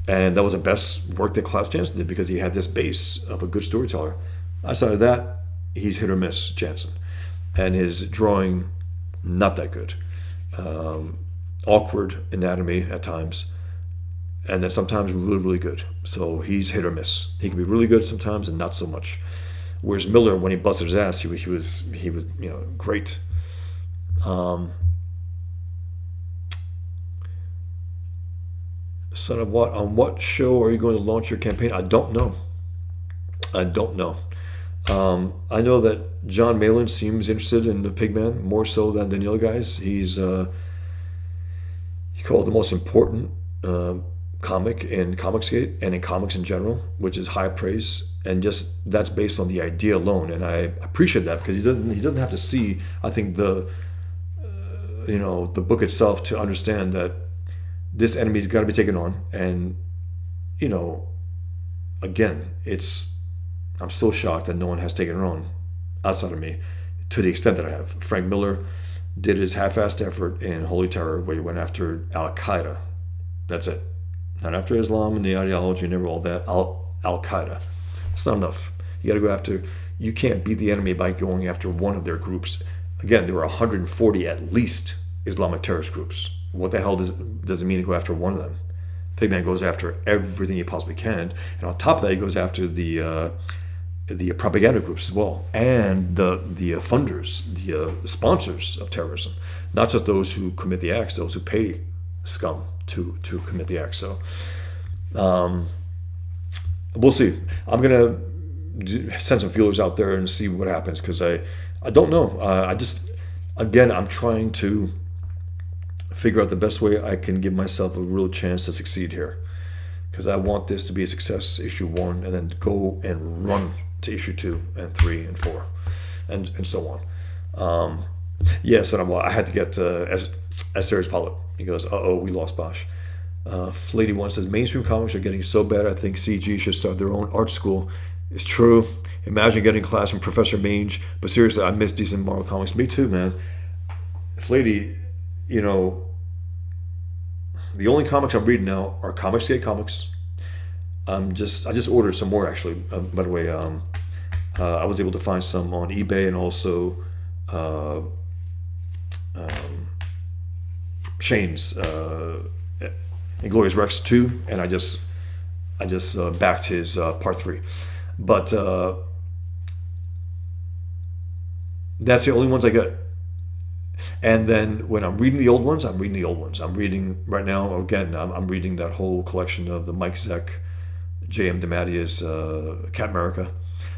and that was the best work that Klaus Janson did because he had this base of a good storyteller. Outside of that, he's hit or miss, Janson, and his drawing not that good. Awkward anatomy at times, and then sometimes really, really good. So he's hit or miss. He can be really good sometimes and not so much. Whereas Miller, when he busted his ass, he was great. Son of what? On what show are you going to launch your campaign? I don't know. I know that John Malin seems interested in the Pigman more so than the other guys. He's he called the most important comic in Comicsgate and in comics in general, which is high praise, and just that's based on the idea alone. And I appreciate that because he doesn't have to see, I think, the book itself to understand that this enemy's got to be taken on. And again, I'm still shocked that no one has taken it on outside of me to the extent that I have. Frank Miller did his half-assed effort in Holy Terror where he went after Al-Qaeda. That's it. Not after Islam and the ideology and all that. Al-Qaeda. It's not enough. You got to go after. You can't beat the enemy by going after one of their groups. Again, there were 140 at least Islamic terrorist groups. What the hell does it mean to go after one of them? Pigman goes after everything he possibly can, and on top of that, he goes after the propaganda groups as well, and the funders, the sponsors of terrorism, not just those who commit the acts, those who pay scum to commit the acts. So we'll see. I'm gonna send some feelers out there and see what happens because I don't know. I'm trying to figure out the best way I can give myself a real chance to succeed here, because I want this to be a success, issue 1, and then go and run to issue 2 and 3 and 4 and so on. Yes, and I had to get Serious Polyp. He goes, we lost Bosch. Flady1 says, mainstream comics are getting so bad, I think CG should start their own art school. It's true. Imagine getting class from Professor Mange. But seriously, I miss decent Marvel comics. Me too, man. Flady, the only comics I'm reading now are Comicsgate comics. I just ordered some more actually. By the way, I was able to find some on eBay and also Shane's Inglorious Rex 2, and I just backed his part 3. But that's the only ones I got. And then when I'm reading the old ones, I'm reading right now, again, I'm reading that whole collection of the Mike Zeck, J.M. DeMatteis, Captain America.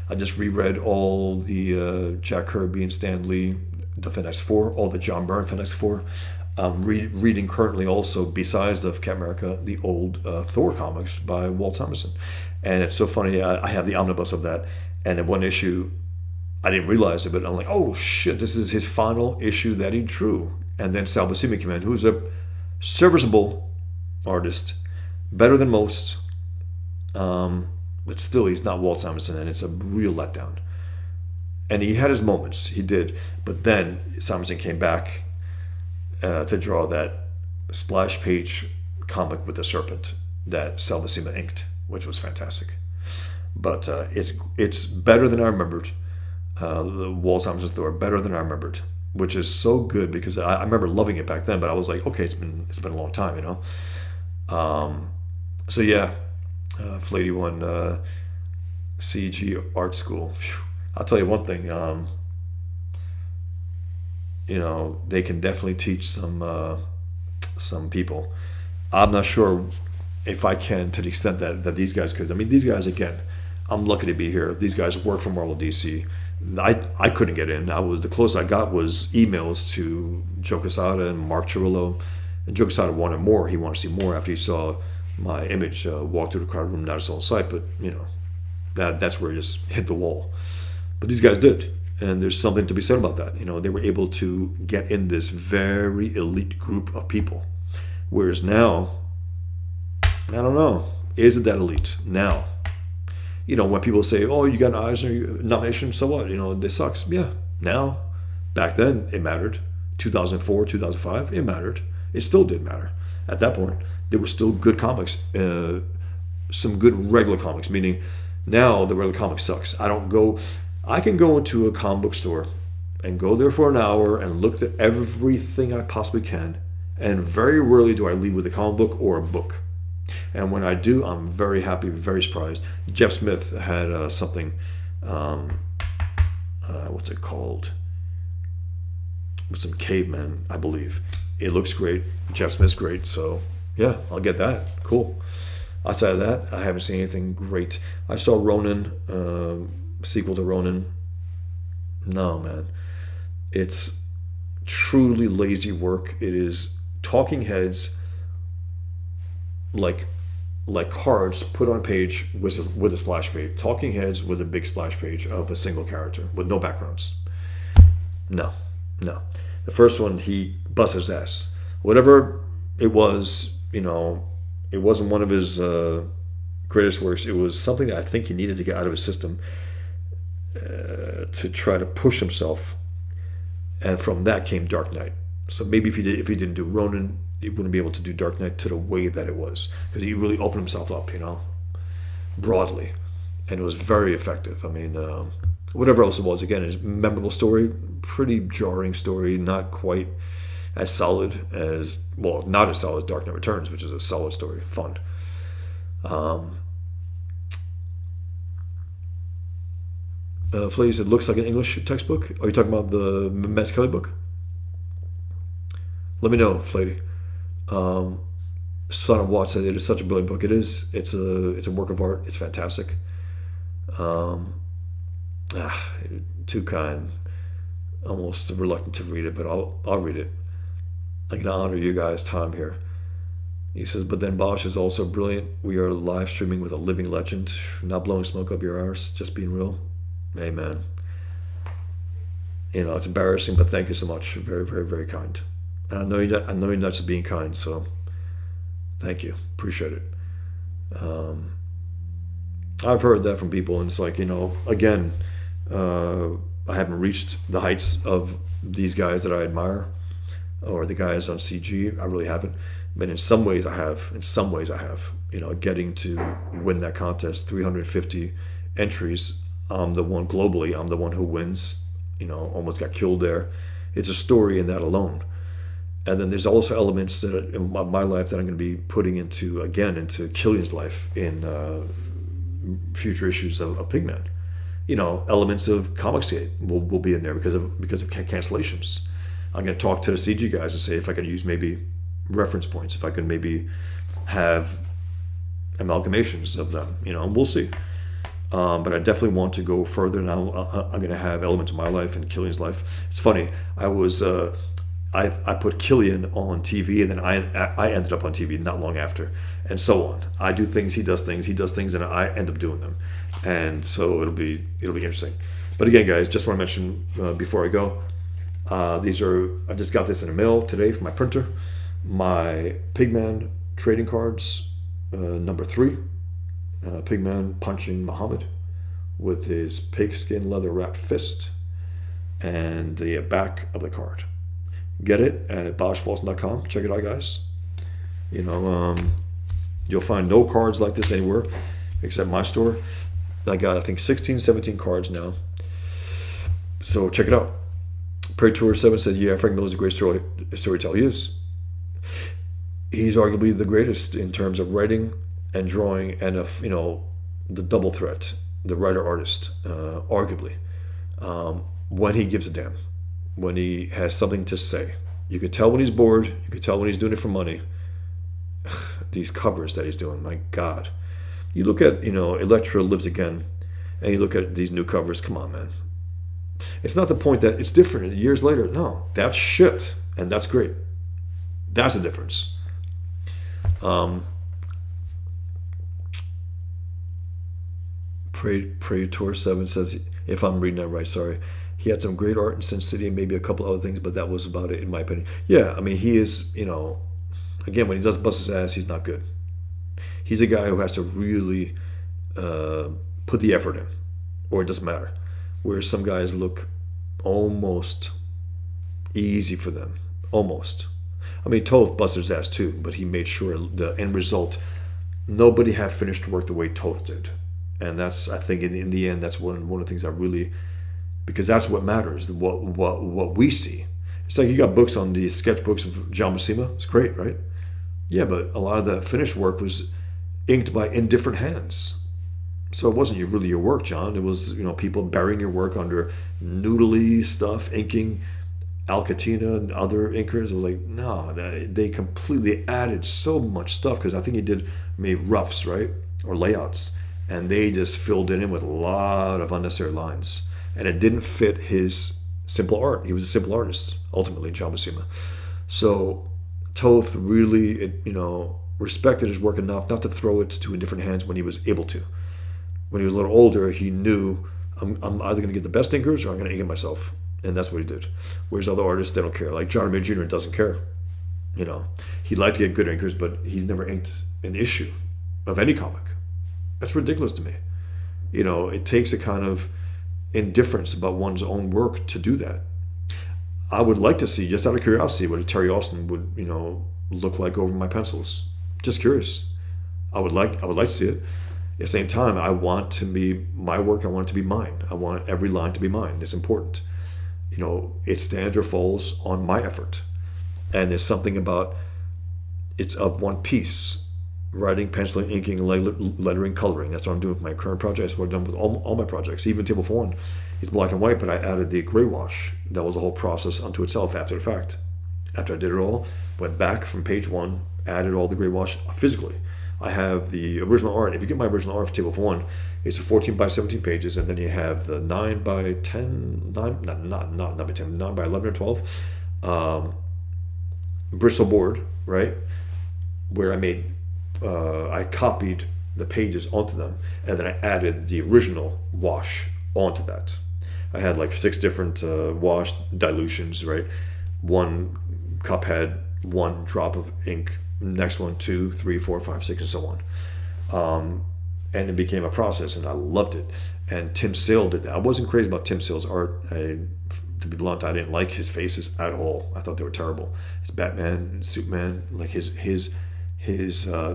I just reread all the Jack Kirby and Stan Lee, the Fantastic Four, all the John Byrne Fantastic Four. I'm reading currently also, besides the Captain America, the old Thor comics by Walt Simonson. And it's so funny, I have the omnibus of that. And in one issue, I didn't realize it, but I'm like, oh shit, this is his final issue that he drew. And then Sal Buscemi came in, who's a serviceable artist, better than most, but still he's not Walt Simonson, and it's a real letdown. And he had his moments, he did, but then Simonson came back to draw that splash page comic with the serpent that Sal Buscemi inked, which was fantastic. But it's better than I remembered. the Wall Thompson Thor, better than I remembered, which is so good because I remember loving it back then, but I was like, okay, it's been a long time, you know. So yeah, Flady One CG Art School. Phew. I'll tell you one thing. They can definitely teach some people. I'm not sure if I can to the extent that these guys could. I mean, these guys again. I'm lucky to be here. These guys work for Marvel DC. I couldn't get in. The closest I got was emails to Joe Quesada and Mark Chirillo. And Joe Quesada wanted more. He wanted to see more after he saw my image walk through the crowd room, not a soul in sight. But that's where it just hit the wall. But these guys did, and there's something to be said about that. They were able to get in this very elite group of people. Whereas now, I don't know, is it that elite now? When people say, "Oh, you got an Eisner nomination," so what? This sucks. Yeah. Now, back then, it mattered. 2004, 2005, it mattered. It still did matter. At that point, there were still good comics, some good regular comics. Meaning, now the regular comic sucks. I can go into a comic book store and go there for an hour and look at everything I possibly can, and very rarely do I leave with a comic book or a book. And when I do, I'm very happy, very surprised. Jeff Smith had something, what's it called? With some cavemen, I believe. It looks great. Jeff Smith's great. So, yeah, I'll get that. Cool. Outside of that, I haven't seen anything great. I saw Ronin, sequel to Ronin. No, man. It's truly lazy work. It is talking heads like cards put on a page with a splash page. Talking heads with a big splash page of a single character with no backgrounds. No. The first one, he busts his ass. Whatever it was, it wasn't one of his greatest works. It was something that I think he needed to get out of his system to try to push himself. And from that came Dark Knight. So maybe if he didn't do Ronin, he wouldn't be able to do Dark Knight to the way that it was, because he really opened himself up, broadly, and it was very effective. I mean, whatever else it was, again, it's a memorable story, pretty jarring story, not quite as solid as, well, not as solid as Dark Knight Returns, which is a solid story, fun. Flay said, looks like an English textbook. Are you talking about the Mez Kelly book? Let me know, Flady. Son of Watt said it is such a brilliant book. It is. It's a work of art. It's fantastic. Too kind. Almost reluctant to read it, but I'll read it. I can honor you guys' time here. He says, but then Bosch is also brilliant. We are live streaming with a living legend, not blowing smoke up your arse, just being real. Amen. It's embarrassing, but thank you so much. Very, very, very kind. And I know you're not just being kind, so thank you. Appreciate it. I've heard that from people, and it's like, again, I haven't reached the heights of these guys that I admire, or the guys on CG. I really haven't. But in some ways I have. Getting to win that contest, 350 entries. I'm the one globally. I'm the one who wins. Almost got killed there. It's a story in that alone. And then there's also elements that in my life that I'm going to be putting into Killian's life in future issues of PIGMAN. Elements of Comicsgate will be in there because of cancellations. I'm going to talk to the CG guys and say if I can use maybe reference points, if I can maybe have amalgamations of them. We'll see. But I definitely want to go further now. I'm going to have elements of my life and Killian's life. It's funny. I put Killian on TV, and then I ended up on TV not long after, and so on. I do things, he does things, and I end up doing them, and so it'll be interesting. But again, guys, just want to mention before I go, I just got this in the mail today from my printer. My Pigman trading cards, number 3, Pigman punching Muhammad with his pigskin leather wrapped fist, and the back of the card. Get it at boschfalls.com. Check it out, guys. You'll find no cards like this anywhere except my store. I got, I think, 16, 17 cards now. So check it out. Praetor 7 says, yeah, Frank Miller's a great storyteller. He is. He's arguably the greatest in terms of writing and drawing and, the double threat, the writer-artist, arguably. When he gives a damn. When he has something to say. You could tell when he's bored. You could tell when he's doing it for money. These covers that he's doing, my God. You look at, Electra Lives Again, and you look at these new covers. Come on, man. It's not the point that it's different years later. No, that's shit, and that's great. That's the difference. Praetor 7 says, if I'm reading that right, sorry. He had some great art in Sin City and maybe a couple other things, but that was about it, in my opinion. Yeah, I mean, he is, again, when he does bust his ass, he's not good. He's a guy who has to really put the effort in, or it doesn't matter. Whereas some guys look almost easy for them. Almost. I mean, Toth busted his ass too, but he made sure the end result, nobody had finished work the way Toth did. And that's, I think, in the end, that's one of the things I really, because that's what matters, what we see. It's like you got books on the sketchbooks of John Buscema. It's great, right? Yeah, but a lot of the finished work was inked by indifferent hands. So it wasn't really your work, John. It was, people burying your work under noodly stuff, inking Alcatina and other inkers. It was like, no, they completely added so much stuff because I think he made roughs, right? Or layouts. And they just filled it in with a lot of unnecessary lines. And it didn't fit his simple art. He was a simple artist, ultimately, John Buscema. So Toth really, respected his work enough not to throw it to indifferent hands when he was able to. When he was a little older, he knew, I'm either going to get the best inkers or I'm going to ink it myself. And that's what he did. Whereas other artists, they don't care. Like John Romita Jr. doesn't care. He'd like to get good inkers, but he's never inked an issue of any comic. That's ridiculous to me. It takes a kind of indifference about one's own work to do that. I would like to see, just out of curiosity, what a Terry Austin would, look like over my pencils. Just curious. I would like to see it. At the same time, I want to be my work. I want it to be mine. I want every line to be mine. It's important. It stands or falls on my effort. And there's something about it's of one piece. Writing, penciling, inking, lettering, coloring. That's what I'm doing with my current projects. That's what I've done with all my projects. Even Table for One, it's black and white, but I added the gray wash. That was a whole process unto itself after the fact. After I did it all, went back from page 1, added all the gray wash physically. I have the original art. If you get my original art for Table for One, it's 14 by 17 pages, and then you have the 9 by 10, 9 by 10, 9 by 11 or 12 Bristol board, right? Where I copied the pages onto them, and then I added the original wash onto that. I had like 6 different wash dilutions, right? One cup had 1 drop of ink, next one 2, 3, 4, 5, 6, and so on. And it became a process, and I loved it. And Tim Sale did that. I wasn't crazy about Tim Sale's art. To be blunt, I didn't like his faces at all. I thought they were terrible. His Batman, Superman, like his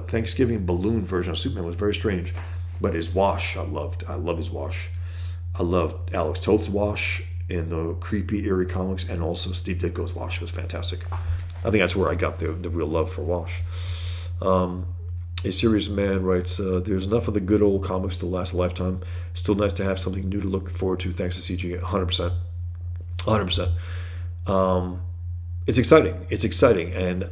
Thanksgiving balloon version of Superman was very strange, but his wash I loved. I love his wash. I loved Alex Toth's wash in the creepy, eerie comics, and also Steve Ditko's wash was fantastic. I think that's where I got the real love for wash. A Serious Man writes, there's enough of the good old comics to last a lifetime. Still nice to have something new to look forward to thanks to CG. 100%. 100%. It's exciting. And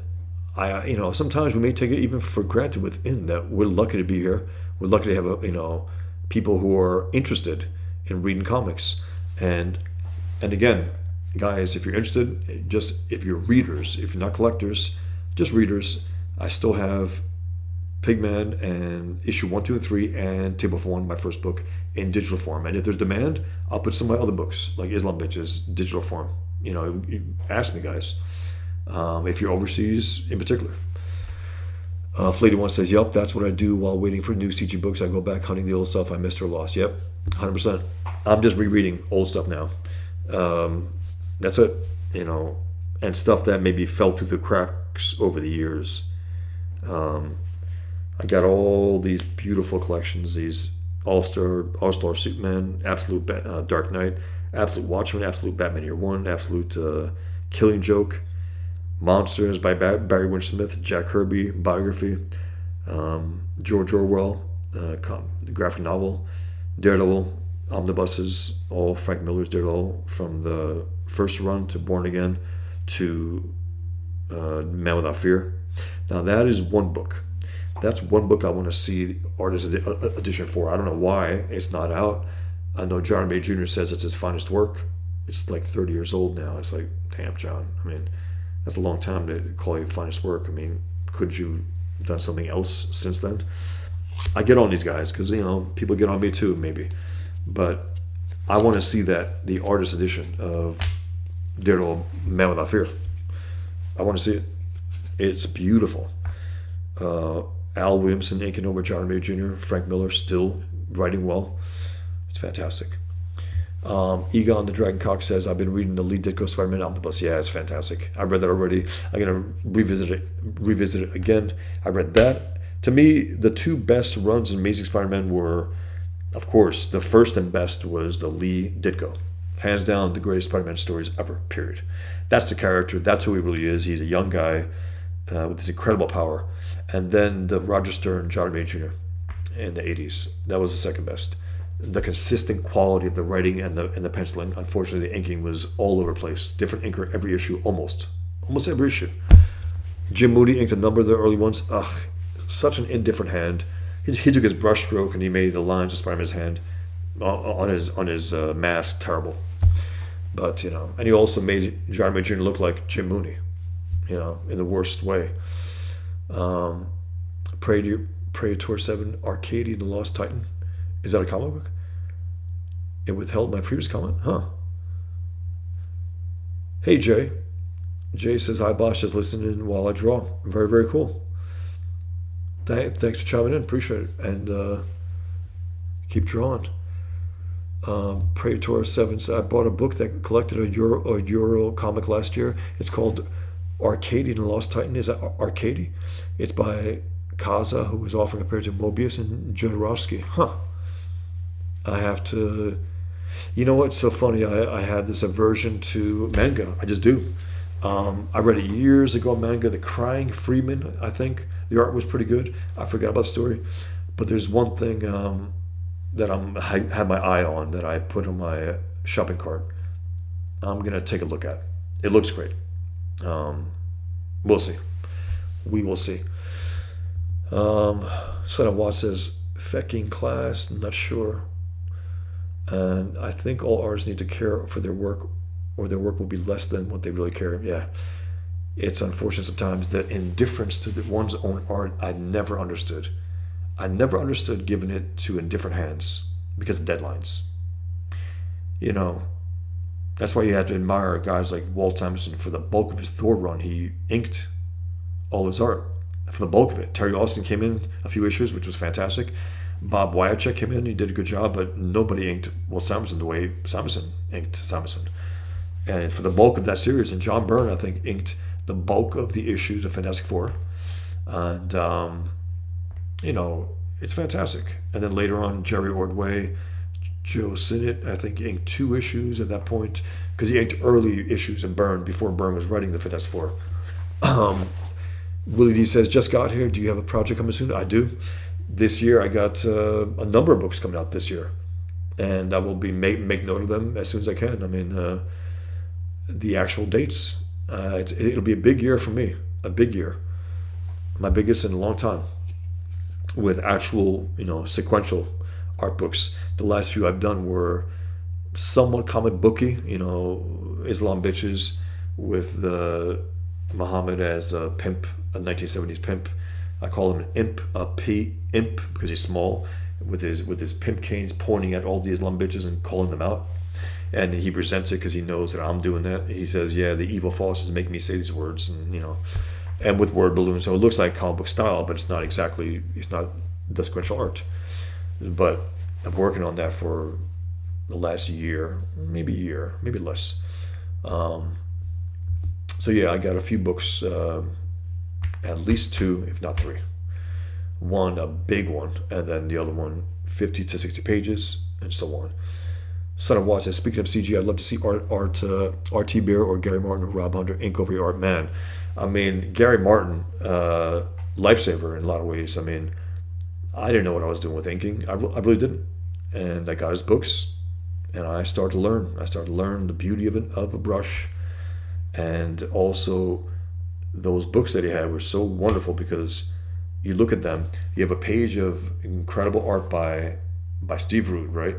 sometimes we may take it even for granted within that we're lucky to be here. We're lucky to have people who are interested in reading comics. And again, guys, if you're interested, if you're readers, if you're not collectors, just readers, I still have PIGMAN and issue 1, 2, and 3 and Table for One, my first book, in digital form. And if there's demand, I'll put some of my other books, like Islam Bitches, digital form. You ask me, guys. If you're overseas in particular. Flatey One says, yep, that's what I do while waiting for new CG books. I go back hunting the old stuff I missed or lost. Yep, 100%. I'm just rereading old stuff now. That's it, and stuff that maybe fell through the cracks over the years. I got all these beautiful collections, these All-Star Superman, Absolute Dark Knight, Absolute Watchmen, Absolute Batman Year One, Absolute Killing Joke, Monsters by Barry Windsor Smith, Jack Kirby biography, George Orwell graphic novel, Daredevil omnibuses, all Frank Miller's Daredevil from the first run to Born Again to Man Without Fear. Now that is one book. That's one book I want to see the artist edition for. I don't know why it's not out. I know John May Jr. says it's his finest work. It's like 30 years old now. It's like, damn, John. I mean, that's a long time to call you finest work. I mean, could you have done something else since then? I get on these guys because, you know, people get on me too, maybe. But I want to see the artist edition of Daredevil Man Without Fear. I want to see it. It's beautiful. Al Williamson inking over John Romita Jr., Frank Miller still writing well. It's fantastic. Egon the Dragon Cock says, I've been reading the Lee Ditko Spider-Man Omnibus. Yeah, it's fantastic. I read that already. I'm going to revisit it again. I read that. To me, the two best runs in Amazing Spider-Man were, of course, the first and best was the Lee Ditko. Hands down, the greatest Spider-Man stories ever, period. That's the character. That's who he really is. He's a young guy with this incredible power. And then the Roger Stern, John Romita Jr. in the 80s. That was the second best. The consistent quality of the writing and the penciling. Unfortunately, the inking was all over the place. Different inker every issue, almost every issue. Jim Mooney inked a number of the early ones. Ugh, such an indifferent hand. He took his brush stroke and he made the lines of Spider-Man's hand on his mask terrible. But, you know, and he also made John Romita Jr. look like Jim Mooney, you know, in the worst way. Praetor 7, Arcady and the Lost Titan. Is that a comic book? It withheld my previous comment? Huh. Hey, Jay. Jay says, hi, boss, just listening while I draw. Very, very cool. Thanks for chiming in. Appreciate it. And keep drawing. Praetor 7 says, I bought a book that collected a Euro comic last year. It's called Arcady and the Lost Titan. Is that Arcady? It's by Kaza, who was often compared to Mobius and Jodorowsky. Huh. I have to... You know what's so funny? I have this aversion to manga. I just do. I read it years ago, manga, The Crying Freeman, I think. The art was pretty good. I forgot about the story. But there's one thing that I have my eye on that I put on my shopping cart. I'm going to take a look at. It looks great. We'll see. We will see. Son of Watt says, fecking class, not sure. And I think all artists need to care for their work or their work will be less than what they really care. Yeah. It's unfortunate sometimes that indifference to one's own art, I never understood. I never understood giving it to indifferent hands because of deadlines. You know, that's why you have to admire guys like Walt Simonson. For the bulk of his Thor run, he inked all his art. For the bulk of it. Terry Austin came in a few issues, which was fantastic. Bob Wyacek came in, he did a good job, but nobody inked Walt Simonson the way Simonson inked Simonson. And for the bulk of that series, and John Byrne, I think, inked the bulk of the issues of Fantastic Four. And, you know, it's fantastic. And then later on, Jerry Ordway, Joe Sinnott, I think, inked 2 issues at that point, because he inked early issues in Byrne before Byrne was writing the Fantastic Four. Willie D says, just got here. Do you have a project coming soon? I do. This year, I got a number of books coming out this year. And I will be make note of them as soon as I can. I mean, the actual dates. It'll be a big year for me. A big year. My biggest in a long time. With actual, you know, sequential art books. The last few I've done were somewhat comic booky. You know, Islam Bitches with the Muhammad as a pimp, a 1970s pimp. I call him an imp, imp, because he's small, with his pimp canes pointing at all the Islam bitches and calling them out. And he presents it because he knows that I'm doing that. He says, yeah, the evil force is making me say these words, and, you know, and with word balloons. So it looks like comic book style, but it's not the sequential art. But I'm working on that for the last year, maybe less. So yeah, I got a few books, at least 2, if not 3. One, a big one, and then the other one, 50 to 60 pages, and so on. Son of Watts says, speaking of CG, I'd love to see RT Bear or Gary Martin or Rob Hunter ink over your art. Man, I mean, Gary Martin, lifesaver in a lot of ways. I mean, I didn't know what I was doing with inking. I really didn't. And I got his books, and I started to learn. I started to learn the beauty of a brush, and also those books that he had were so wonderful because you look at them. You have a page of incredible art by Steve Rude, right,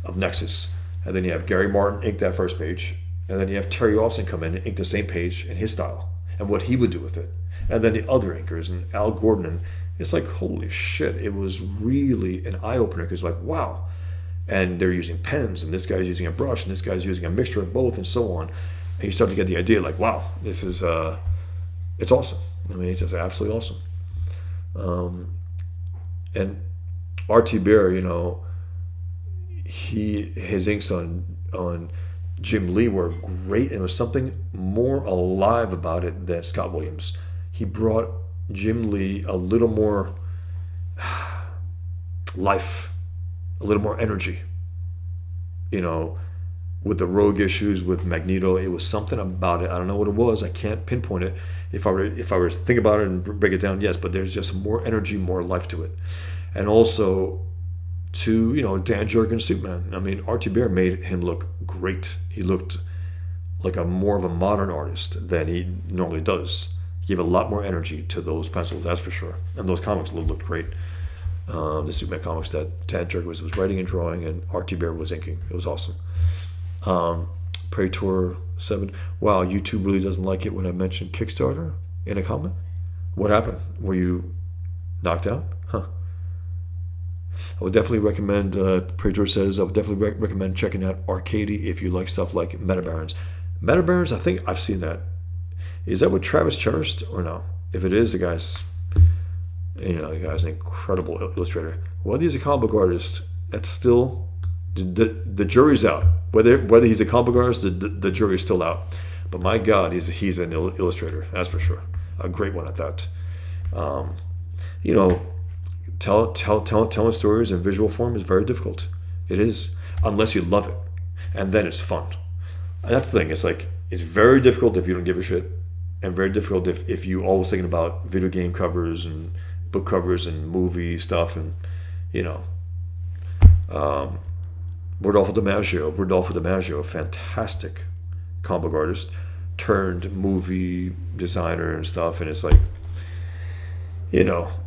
of Nexus, and then you have Gary Martin ink that first page, and then you have Terry Austin come in and ink the same page in his style and what he would do with it, and then the other inkers and Al Gordon, and it's like holy shit! It was really an eye opener because like wow, and they're using pens, and this guy's using a brush, and this guy's using a mixture of both, and so on, and you start to get the idea like wow, this is it's awesome. I mean, it's just absolutely awesome. And RT Bear, you know, his inks on Jim Lee were great, and there was something more alive about it than Scott Williams. He brought Jim Lee a little more life, a little more energy. You know, with the Rogue issues with Magneto, it was something about it. I don't know what it was. I can't pinpoint it. If I were to think about it and break it down, yes, but there's just more energy, more life to it, and also to Dan Jurgens Superman. I mean, RT Bear made him look great. He looked like a more of a modern artist than he normally does. He gave a lot more energy to those pencils, that's for sure. And those comics looked great. The Superman comics that Dan Jurgens was writing and drawing, and RT Bear was inking. It was awesome. Praetor 7. Wow, YouTube really doesn't like it when I mention Kickstarter in a comment? What happened? Were you knocked out? Huh. I would definitely recommend, Praetor says, I would definitely recommend checking out Arcady if you like stuff like Metabarons. Metabarons, I think I've seen that. Is that with Travis Charest or no? If it is, the guy's an incredible illustrator. Whether he's a comic book artist, that's still, the jury's out. Whether he's a comic book artist, the jury's still out. But my God, he's an illustrator, that's for sure. A great one at that. Telling stories in visual form is very difficult. It is, unless you love it, and then it's fun. And that's the thing. It's like it's very difficult if you don't give a shit, and very difficult if you always thinking about video game covers and book covers and movie stuff, and Rodolfo DiMaggio, fantastic comic book artist turned movie designer and stuff, and it's like, I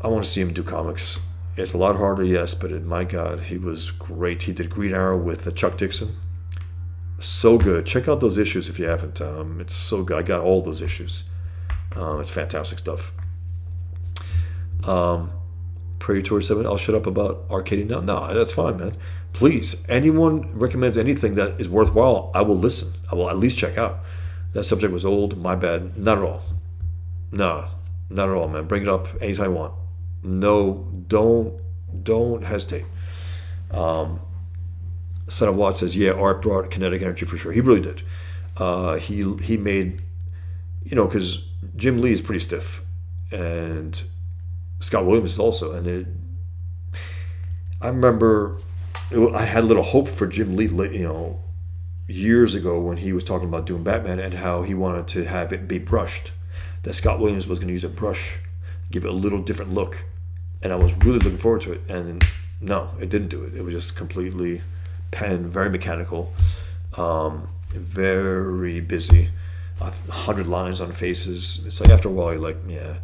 want to see him do comics. It's a lot harder, yes, but my God, he was great. He did Green Arrow with Chuck Dixon. So good. Check out those issues if you haven't. It's so good. I got all those issues. It's fantastic stuff. Praetor 7, I'll shut up about Arcady now. No, that's fine, man. Please, anyone recommends anything that is worthwhile, I will listen. I will at least check out. That subject was old. My bad. Not at all. No. Not at all, man. Bring it up anytime you want. No, don't hesitate. Son of Watt says, yeah, art brought kinetic energy for sure. He really did. He made, because Jim Lee is pretty stiff, and Scott Williams is also. And I remember I had a little hope for Jim Lee, years ago when he was talking about doing Batman and how he wanted to have it be brushed. That Scott Williams was going to use a brush, give it a little different look, and I was really looking forward to it. And no, it didn't do it. It was just completely pen, very mechanical, very busy, 100 lines on faces. It's like after a while, you're like, yeah,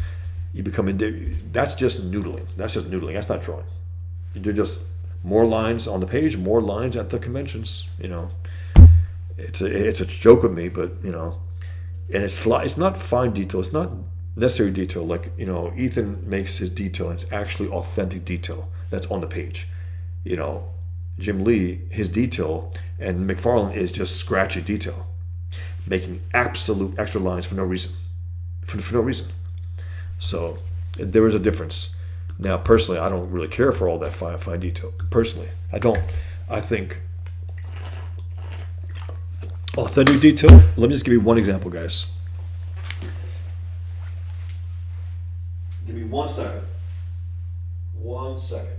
you become that's just noodling. That's not drawing. You're just more lines on the page, more lines at the conventions. It's a joke with me, but and it's not fine detail. It's not necessary detail. Like, Ethan makes his detail, and it's actually authentic detail that's on the page. Jim Lee, his detail, and McFarlane is just scratchy detail, making absolute extra lines for no reason. For no reason. So there is a difference. Now, personally, I don't really care for all that fine detail. Personally, I don't. I think authentic detail. Let me just give you one example, guys. Give me 1 second. 1 second.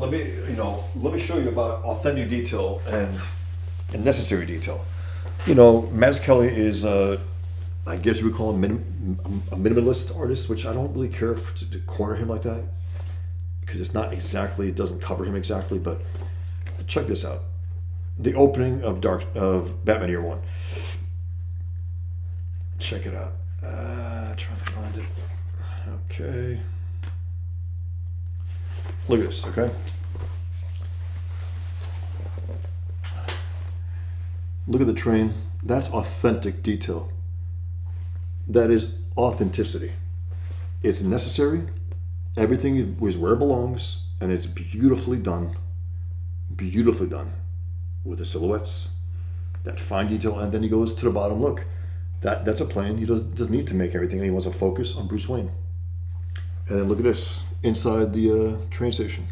let me show you about authentic detail and necessary detail. Mazzucchelli is, I guess you would call him a minimalist artist, which I don't really care to corner him like that, because it doesn't cover him exactly. But check this out: the opening of Batman Year One. Check it out. Trying to find it. Okay. Look at this. Okay. Look at the train. That's authentic detail. That is authenticity. It's necessary. Everything is where it belongs, and it's beautifully done. Beautifully done with the silhouettes, that fine detail, and then he goes to the bottom. Look, that's a plane. He doesn't need to make everything. He wants to focus on Bruce Wayne. And then look at this inside the train station.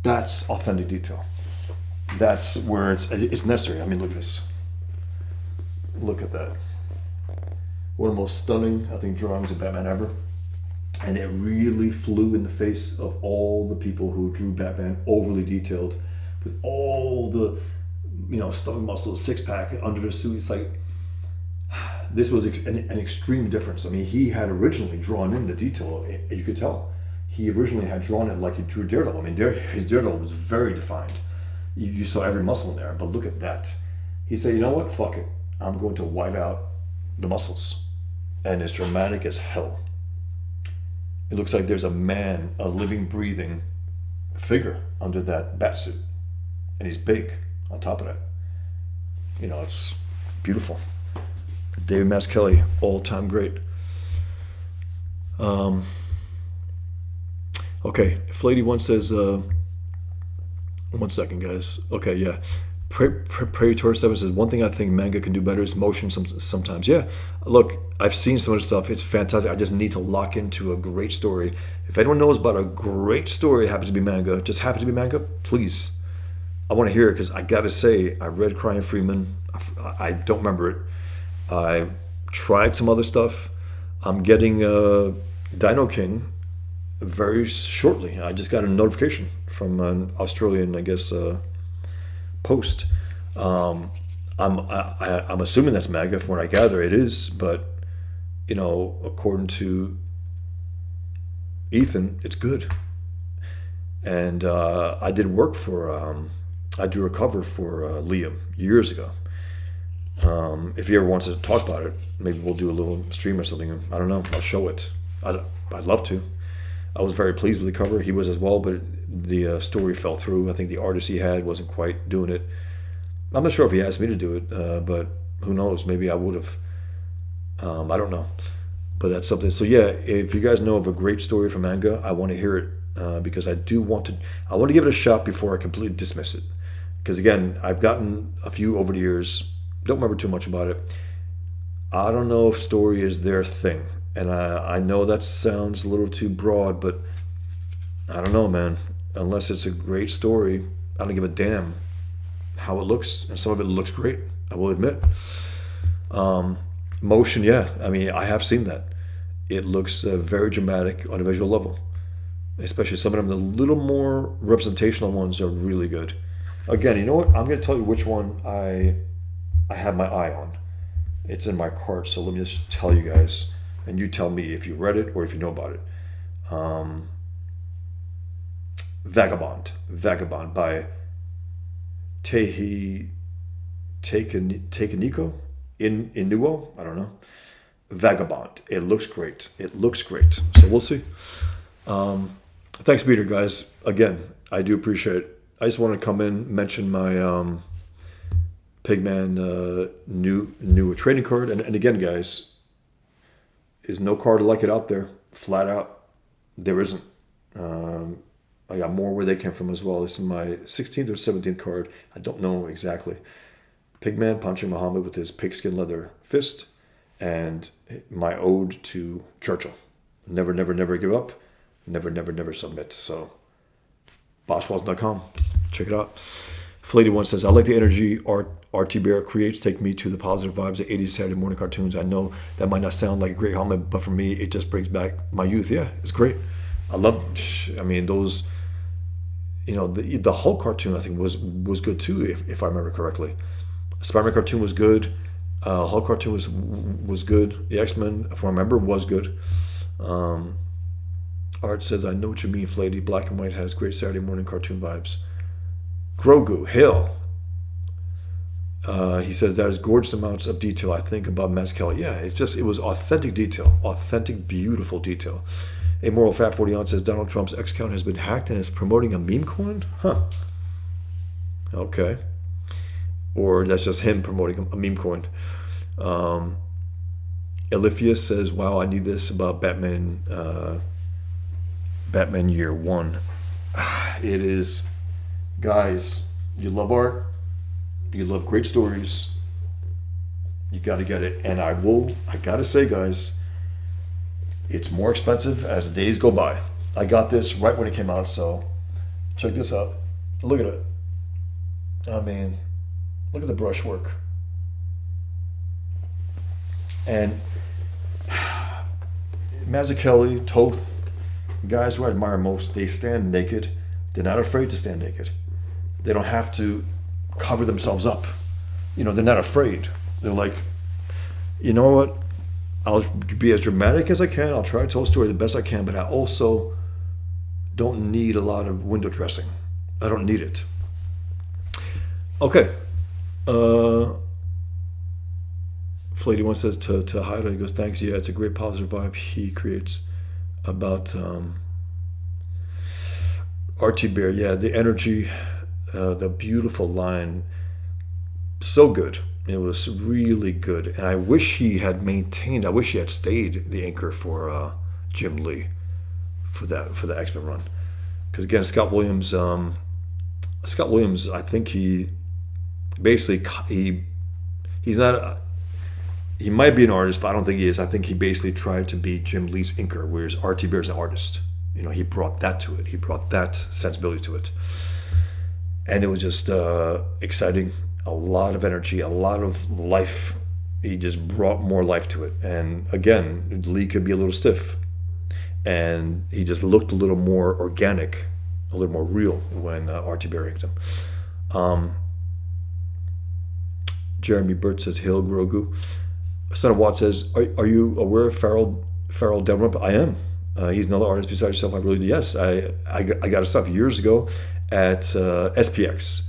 That's authentic detail. That's where it's necessary. I mean, look at this. Look at that. One of the most stunning, I think, drawings of Batman ever. And it really flew in the face of all the people who drew Batman overly detailed, with all the, stomach muscles, six pack under the suit. It's like, this was an extreme difference. I mean, he had originally drawn in the detail. You could tell. He originally had drawn it like he drew Daredevil. I mean, his Daredevil was very defined. You saw every muscle in there, but look at that. He said, you know what, fuck it. I'm going to white out the muscles. And it's dramatic as hell. It looks like there's a man, a living, breathing figure under that bat suit. And he's big on top of that. It's beautiful. David Mazzucchelli, all-time great. Okay, Flady1 says, one second, guys. Okay, yeah. Praetor 7 says, one thing I think manga can do better is motion sometimes. Yeah, look, I've seen some of the stuff. It's fantastic. I just need to lock into a great story. If anyone knows about a great story, happens to be manga, please. I want to hear it, because I got to say, I read Crying Freeman. I don't remember it. I tried some other stuff. I'm getting Dino King very shortly. I just got a notification from an Australian, I guess, post. I'm assuming that's manga. From what I gather, it is. But according to Ethan, it's good. And I did work for. I drew a cover for Liam years ago. If he ever wants to talk about it, maybe we'll do a little stream or something. I don't know. I'll show it. I'd love to. I was very pleased with the cover. He was as well, but the story fell through. I think the artist he had wasn't quite doing it. I'm not sure if he asked me to do it, but who knows? Maybe I would have. I don't know. But that's something. So yeah, if you guys know of a great story from manga, I want to hear it, because I want to give it a shot before I completely dismiss it. Because again, I've gotten a few over the years. Don't remember too much about it. I don't know if story is their thing. And I know that sounds a little too broad, but I don't know, man. Unless it's a great story, I don't give a damn how it looks. And some of it looks great, I will admit. Motion, yeah. I mean, I have seen that. It looks very dramatic on a visual level. Especially some of them, the little more representational ones are really good. Again, you know what? I'm going to tell you which one I have my eye on. It's in my cart, so let me just tell you guys. And you tell me if you read it or if you know about it. Vagabond by Takeniko Inuo. I don't know. Vagabond. It looks great. So we'll see. Thanks, Peter, guys. Again, I do appreciate it. I just want to come in, mention my PIGMAN new trading card. And again, guys, there's no card like it out there. Flat out, there isn't. I got more where they came from as well. This is my 16th or 17th card. I don't know exactly. PIGMAN punching Muhammad with his pigskin leather fist. And my ode to Churchill. Never, never, never give up. Never, never, never submit. So, boschwalls.com. Check it out. Flady1 says, I like the energy RT Bear creates. Take me to the positive vibes of 80s Saturday morning cartoons. I know that might not sound like a great helmet, but for me, it just brings back my youth. Yeah, it's great. I love. I mean, those. The Hulk cartoon I think was good too, if I remember correctly. Spider-Man cartoon was good. Hulk cartoon was good. The X-Men, if I remember, was good. Um, Art says, I know what you mean, Flatey. Black and white has great Saturday morning cartoon vibes. Grogu, Hill. He says that is gorgeous amounts of detail. I think about Mezcal. Yeah, it was authentic detail, authentic, beautiful detail. A moral fat 40 ounce says Donald Trump's X account has been hacked and is promoting a meme coin. Huh. Okay. Or that's just him promoting a meme coin. Elifia says, "Wow, I need this about Batman." Batman Year One. It is, guys. You love art. You love great stories. You got to get it. And I got to say, guys, it's more expensive as the days go by. I got this right when it came out, so check this out. Look at it. I mean, look at the brushwork. And Mazzucchelli, Toth, guys who I admire most, they stand naked. They're not afraid to stand naked. They don't have to cover themselves up. They're not afraid. They're like, you know what? I'll be as dramatic as I can. I'll try to tell a story the best I can, but I also don't need a lot of window dressing. I don't need it. Okay. Flatey one says to Haida, he goes, thanks. Yeah, it's a great positive vibe he creates about RT Bear. Yeah, the energy, the beautiful line, so good. It was really good, and I wish he had stayed the anchor for Jim Lee for the X-Men run. Because again, Scott Williams, I think he basically he's not. He might be an artist, but I don't think he is. I think he basically tried to be Jim Lee's inker, whereas RT Bear's an artist. He brought that to it. He brought that sensibility to it, and it was just exciting. A lot of energy, a lot of life. He just brought more life to it. And again, Lee could be a little stiff, and he just looked a little more organic, a little more real when RT Bear inked him. Jeremy Burt says, "Hail Grogu." Son of Watt says, "Are you aware of Farrell Delrump?" I am. He's another artist besides yourself. I really do. Yes, I got his stuff years ago at SPX,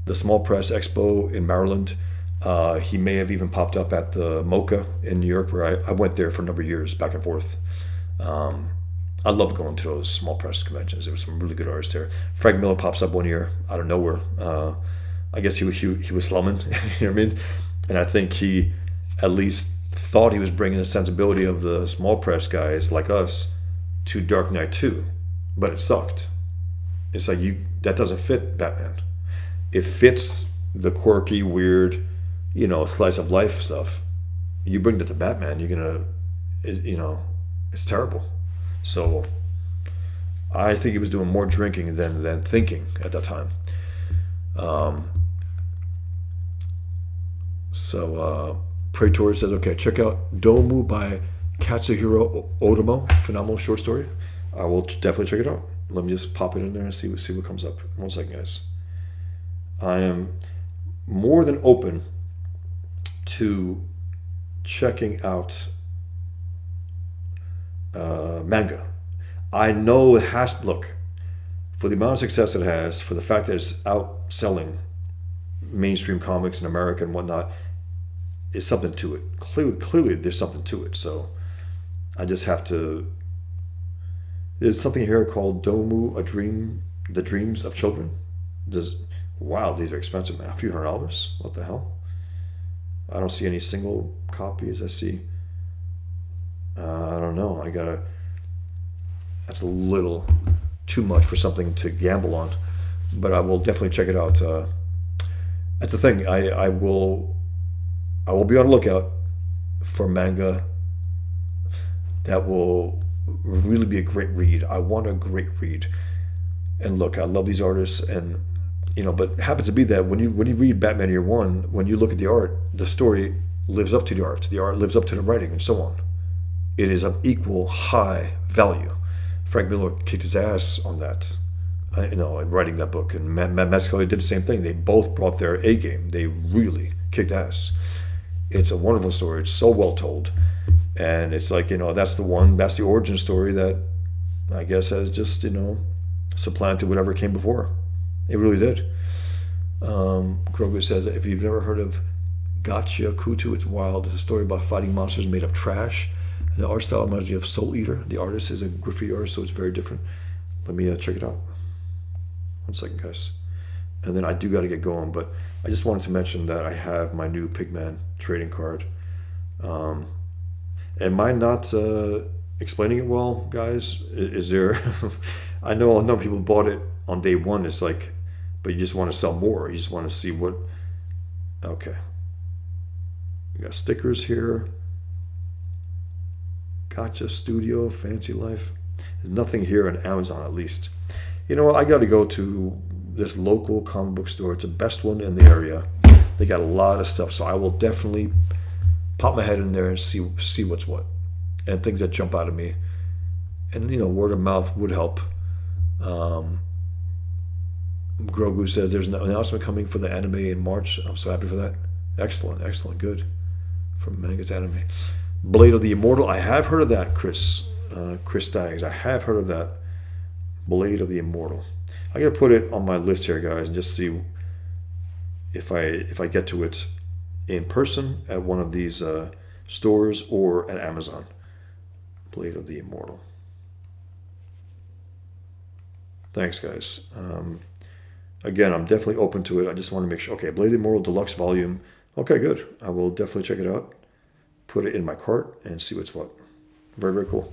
the Small Press Expo in Maryland. He may have even popped up at the MoCA in New York, where I went there for a number of years, back and forth. I loved going to those small press conventions. There were some really good artists there. Frank Miller pops up one year out of nowhere. I guess he was slumming, you know what I mean? And I think he at least thought he was bringing the sensibility of the small press guys like us to Dark Knight 2, but it sucked. It's like that doesn't fit Batman. It fits the quirky, weird, slice of life stuff. You bring that to Batman, you're gonna, it's terrible. So I think he was doing more drinking than thinking at that time. Praetor says, okay, check out Domu by Katsuhiro Otomo. Phenomenal short story. I will definitely check it out. Let me just pop it in there and see what comes up. 1 second, guys. I am more than open to checking out manga. I know it has to look, for the amount of success it has, for the fact that it's outselling mainstream comics in America and whatnot, is something to it. Clearly there's something to it. So I just have to. There's something here called Domu, the Dreams of Children. Wow, these are expensive. A few $100. What the hell? I don't see any single copies. I see. I don't know. That's a little too much for something to gamble on, but I will definitely check it out. That's the thing. I will be on the lookout for manga that will really be a great read. I want a great read. And look, I love these artists, and but it happens to be that when you read Batman Year One, when you look at the art, the story lives up to the art lives up to the writing, and so on. It is of equal high value Frank Miller kicked his ass on that, in writing that book. And Matt Mazzucchelli did the same thing. They both brought their A game. They really kicked ass. It's a wonderful story. It's so well told. And it's like, that's the origin story that I guess has just, supplanted whatever came before. It really did. Grogu says, if you've never heard of Gotcha Kutu, it's wild. It's a story about fighting monsters made of trash. And the art style reminds me of Soul Eater. The artist is a graffiti artist, so it's very different. Let me check it out. 1 second, guys. And then I do got to get going, but I just wanted to mention that I have my new PIGMAN trading card. Am I not explaining it well, guys? Is there... I know people bought it on day one. It's like, but you just want to sell more. You just want to see what... Okay. We got stickers here. Gotcha Studio, Fancy Life. There's nothing here on Amazon, at least. You know what? I got to go to this local comic book store. It's the best one in the area. They got a lot of stuff, so I will definitely pop my head in there and see what's what, and things that jump out at me. And word of mouth would help. Grogu says there's an announcement coming for the anime in March. I'm so happy for that. Excellent, good. From manga to anime. Blade of the Immortal. I have heard of that, Chris Staggs. I have heard of that. Blade of the Immortal. I gotta put it on my list here, guys, and just see if I get to it in person at one of these stores or at Amazon. Blade of the Immortal. Thanks, guys. Again, I'm definitely open to it. I just want to make sure. Okay, Blade of the Immortal Deluxe Volume. Okay, good. I will definitely check it out. Put it in my cart and see what's what. Very, very cool.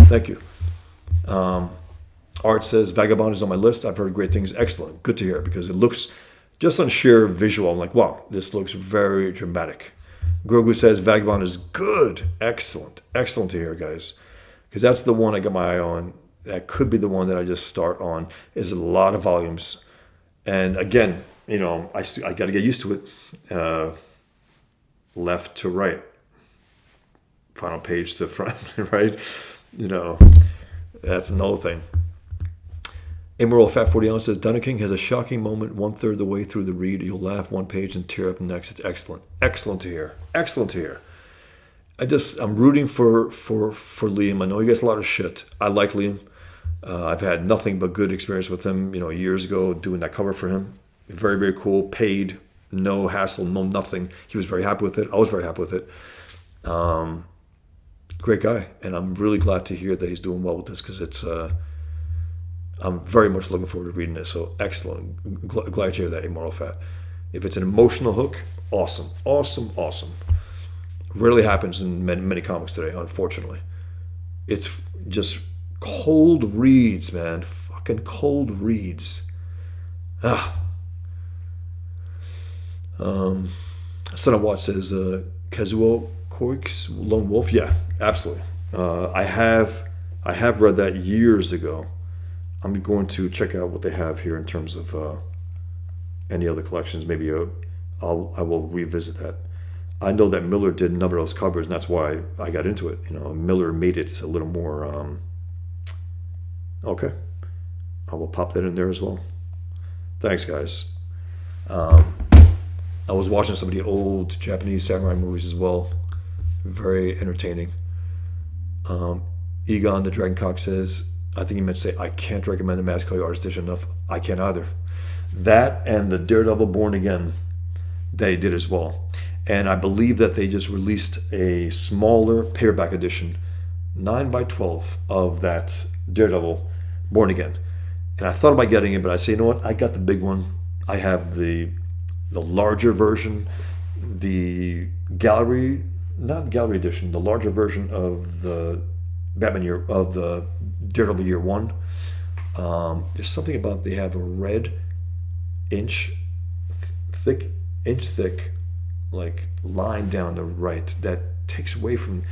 Thank you. Art says Vagabond is on my list. I've heard great things. Excellent. Good to hear, because it looks, just on sheer visual, I'm like, wow, this looks very dramatic. Grogu says Vagabond is good. Excellent to hear, guys. Because that's the one I got my eye on. That could be the one that I just start on. Is a lot of volumes. And again, I got to get used to it. Left to right. Final page to front, right? That's another thing. Emerald Fat 40 Ounce says, Dunneking has a shocking moment 1/3 of the way through the read. You'll laugh one page and tear up next. It's excellent. Excellent to hear. I'm rooting for Liam. I know he gets a lot of shit. I like Liam. I've had nothing but good experience with him, years ago, doing that cover for him. Very, very cool. Paid. No hassle, no nothing. He was very happy with it. I was very happy with it. Great guy. And I'm really glad to hear that he's doing well with this, because it's... I'm very much looking forward to reading it. So excellent. Glad to hear that, Immortal Fat. If it's an emotional hook, awesome. Rarely happens in many comics today, unfortunately. It's just cold reads, man. Fucking cold reads. Son of Watt says, Kazuo Koik's Lone Wolf. Yeah, absolutely. I have read that years ago. I'm going to check out what they have here in terms of any other collections. Maybe I will revisit that. I know that Miller did a number of those covers, and that's why I got into it. Miller made it a little more. Okay, I will pop that in there as well. Thanks, guys. I was watching some of the old Japanese samurai movies as well. Very entertaining. Egon the Dragoncock says, I think he meant to say, I can't recommend the Mazzucchelli Artist Edition enough. I can't either. That and the Daredevil Born Again that he did as well. And I believe that they just released a smaller paperback edition, 9x12, of that Daredevil Born Again. And I thought about getting it, but I say, you know what? I got the big one. I have the larger version, the not gallery edition, the larger version of the the Daredevil Year One. There's something about they have a red inch thick like line down the right that takes away from,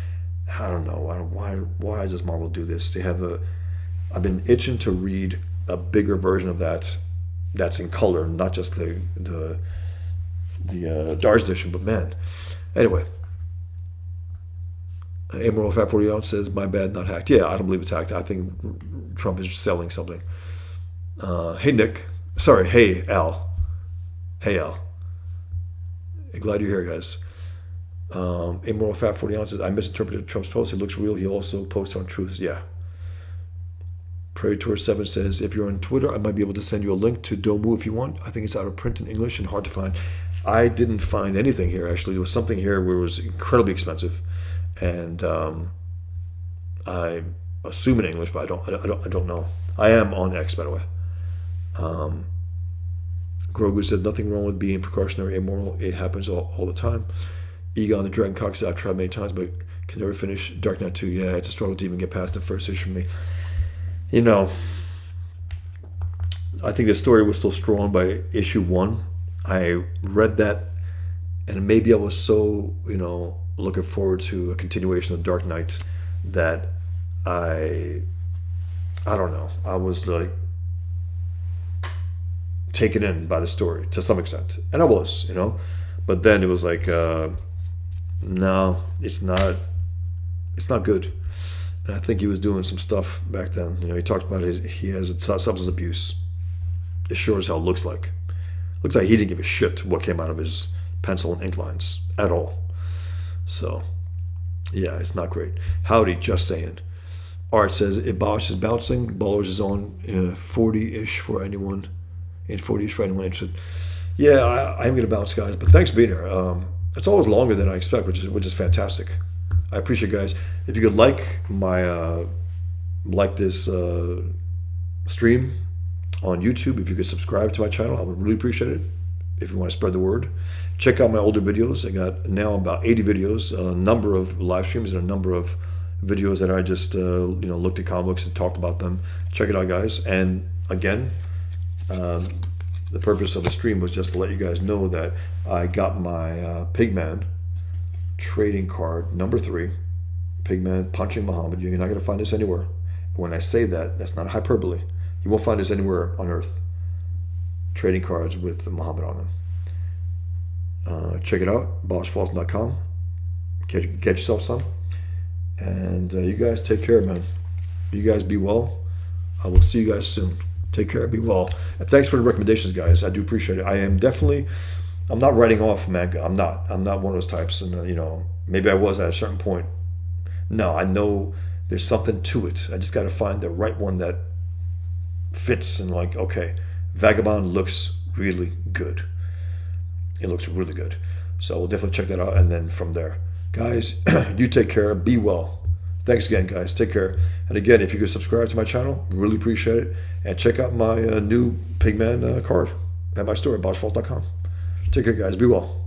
I don't know why does Marvel do this? They have I've been itching to read a bigger version of that's in color, not just the Dar's edition, but man. Anyway, Emerald Fat 40 ounce says, my bad, not hacked. Yeah, I don't believe it's hacked. I think Trump is selling something. Hey, Nick. Sorry, hey, Al. Hey, Al. Glad you're here, guys. Emerald Fat 40 ounces. I misinterpreted Trump's post. It looks real. He also posts on truths. Yeah. Predator 7 says, if you're on Twitter, I might be able to send you a link to Domu if you want. I think it's out of print in English and hard to find. I didn't find anything here, actually. There was something here where it was incredibly expensive. And I assume in English, but I don't know. I am on X, by the way. Grogu says, nothing wrong with being precautionary, amoral. It happens all the time. Egon the Dragon Cock says, I've tried many times, but can never finish Dark Knight 2. Yeah, it's a struggle to even get past the first issue for me. You know, I think the story was still strong by issue 1. I read that, and maybe I was so, looking forward to a continuation of Dark Knight that I don't know. I was like taken in by the story to some extent, and I was, but then it was like, no, it's not good. And I think he was doing some stuff back then. He talked about he has substance abuse. It sure as hell looks like. Looks like he didn't give a shit what came out of his pencil and ink lines at all. So, yeah, it's not great. Howdy, just saying. Art says, Bosch is bouncing. Ballers is on 40-ish for anyone. In 40-ish for anyone interested. Yeah, I am going to bounce, guys. But thanks for being here. It's always longer than I expect, which is fantastic. I appreciate it, guys. If you could like my this stream on YouTube, if you could subscribe to my channel, I would really appreciate it. If you want to spread the word, check out my older videos. I got now about 80 videos, a number of live streams, and a number of videos that I just looked at comic books and talked about them. Check it out, guys. And again, the purpose of the stream was just to let you guys know that I got my Pigman trading card number 3, Pigman Punching Muhammad. You're not going to find this anywhere. When I say that, that's not hyperbole. You won't find this anywhere on earth. Trading cards with Muhammad on them. Check it out, boschfalls.com. Get yourself some. And you guys take care, man. You guys be well. I will see you guys soon. Take care, be well. And thanks for the recommendations, guys. I do appreciate it. I'm not writing off manga. I'm not one of those types. And maybe I was at a certain point. No, I know there's something to it. I just got to find the right one that fits. And okay, Vagabond looks really good. It looks really good. So we'll definitely check that out. And then from there, guys, you take care. Be well. Thanks again, guys. Take care. And again, if you could subscribe to my channel, really appreciate it. And check out my new Pigman card at my store at boschfalls.com. Take care, guys. Be well.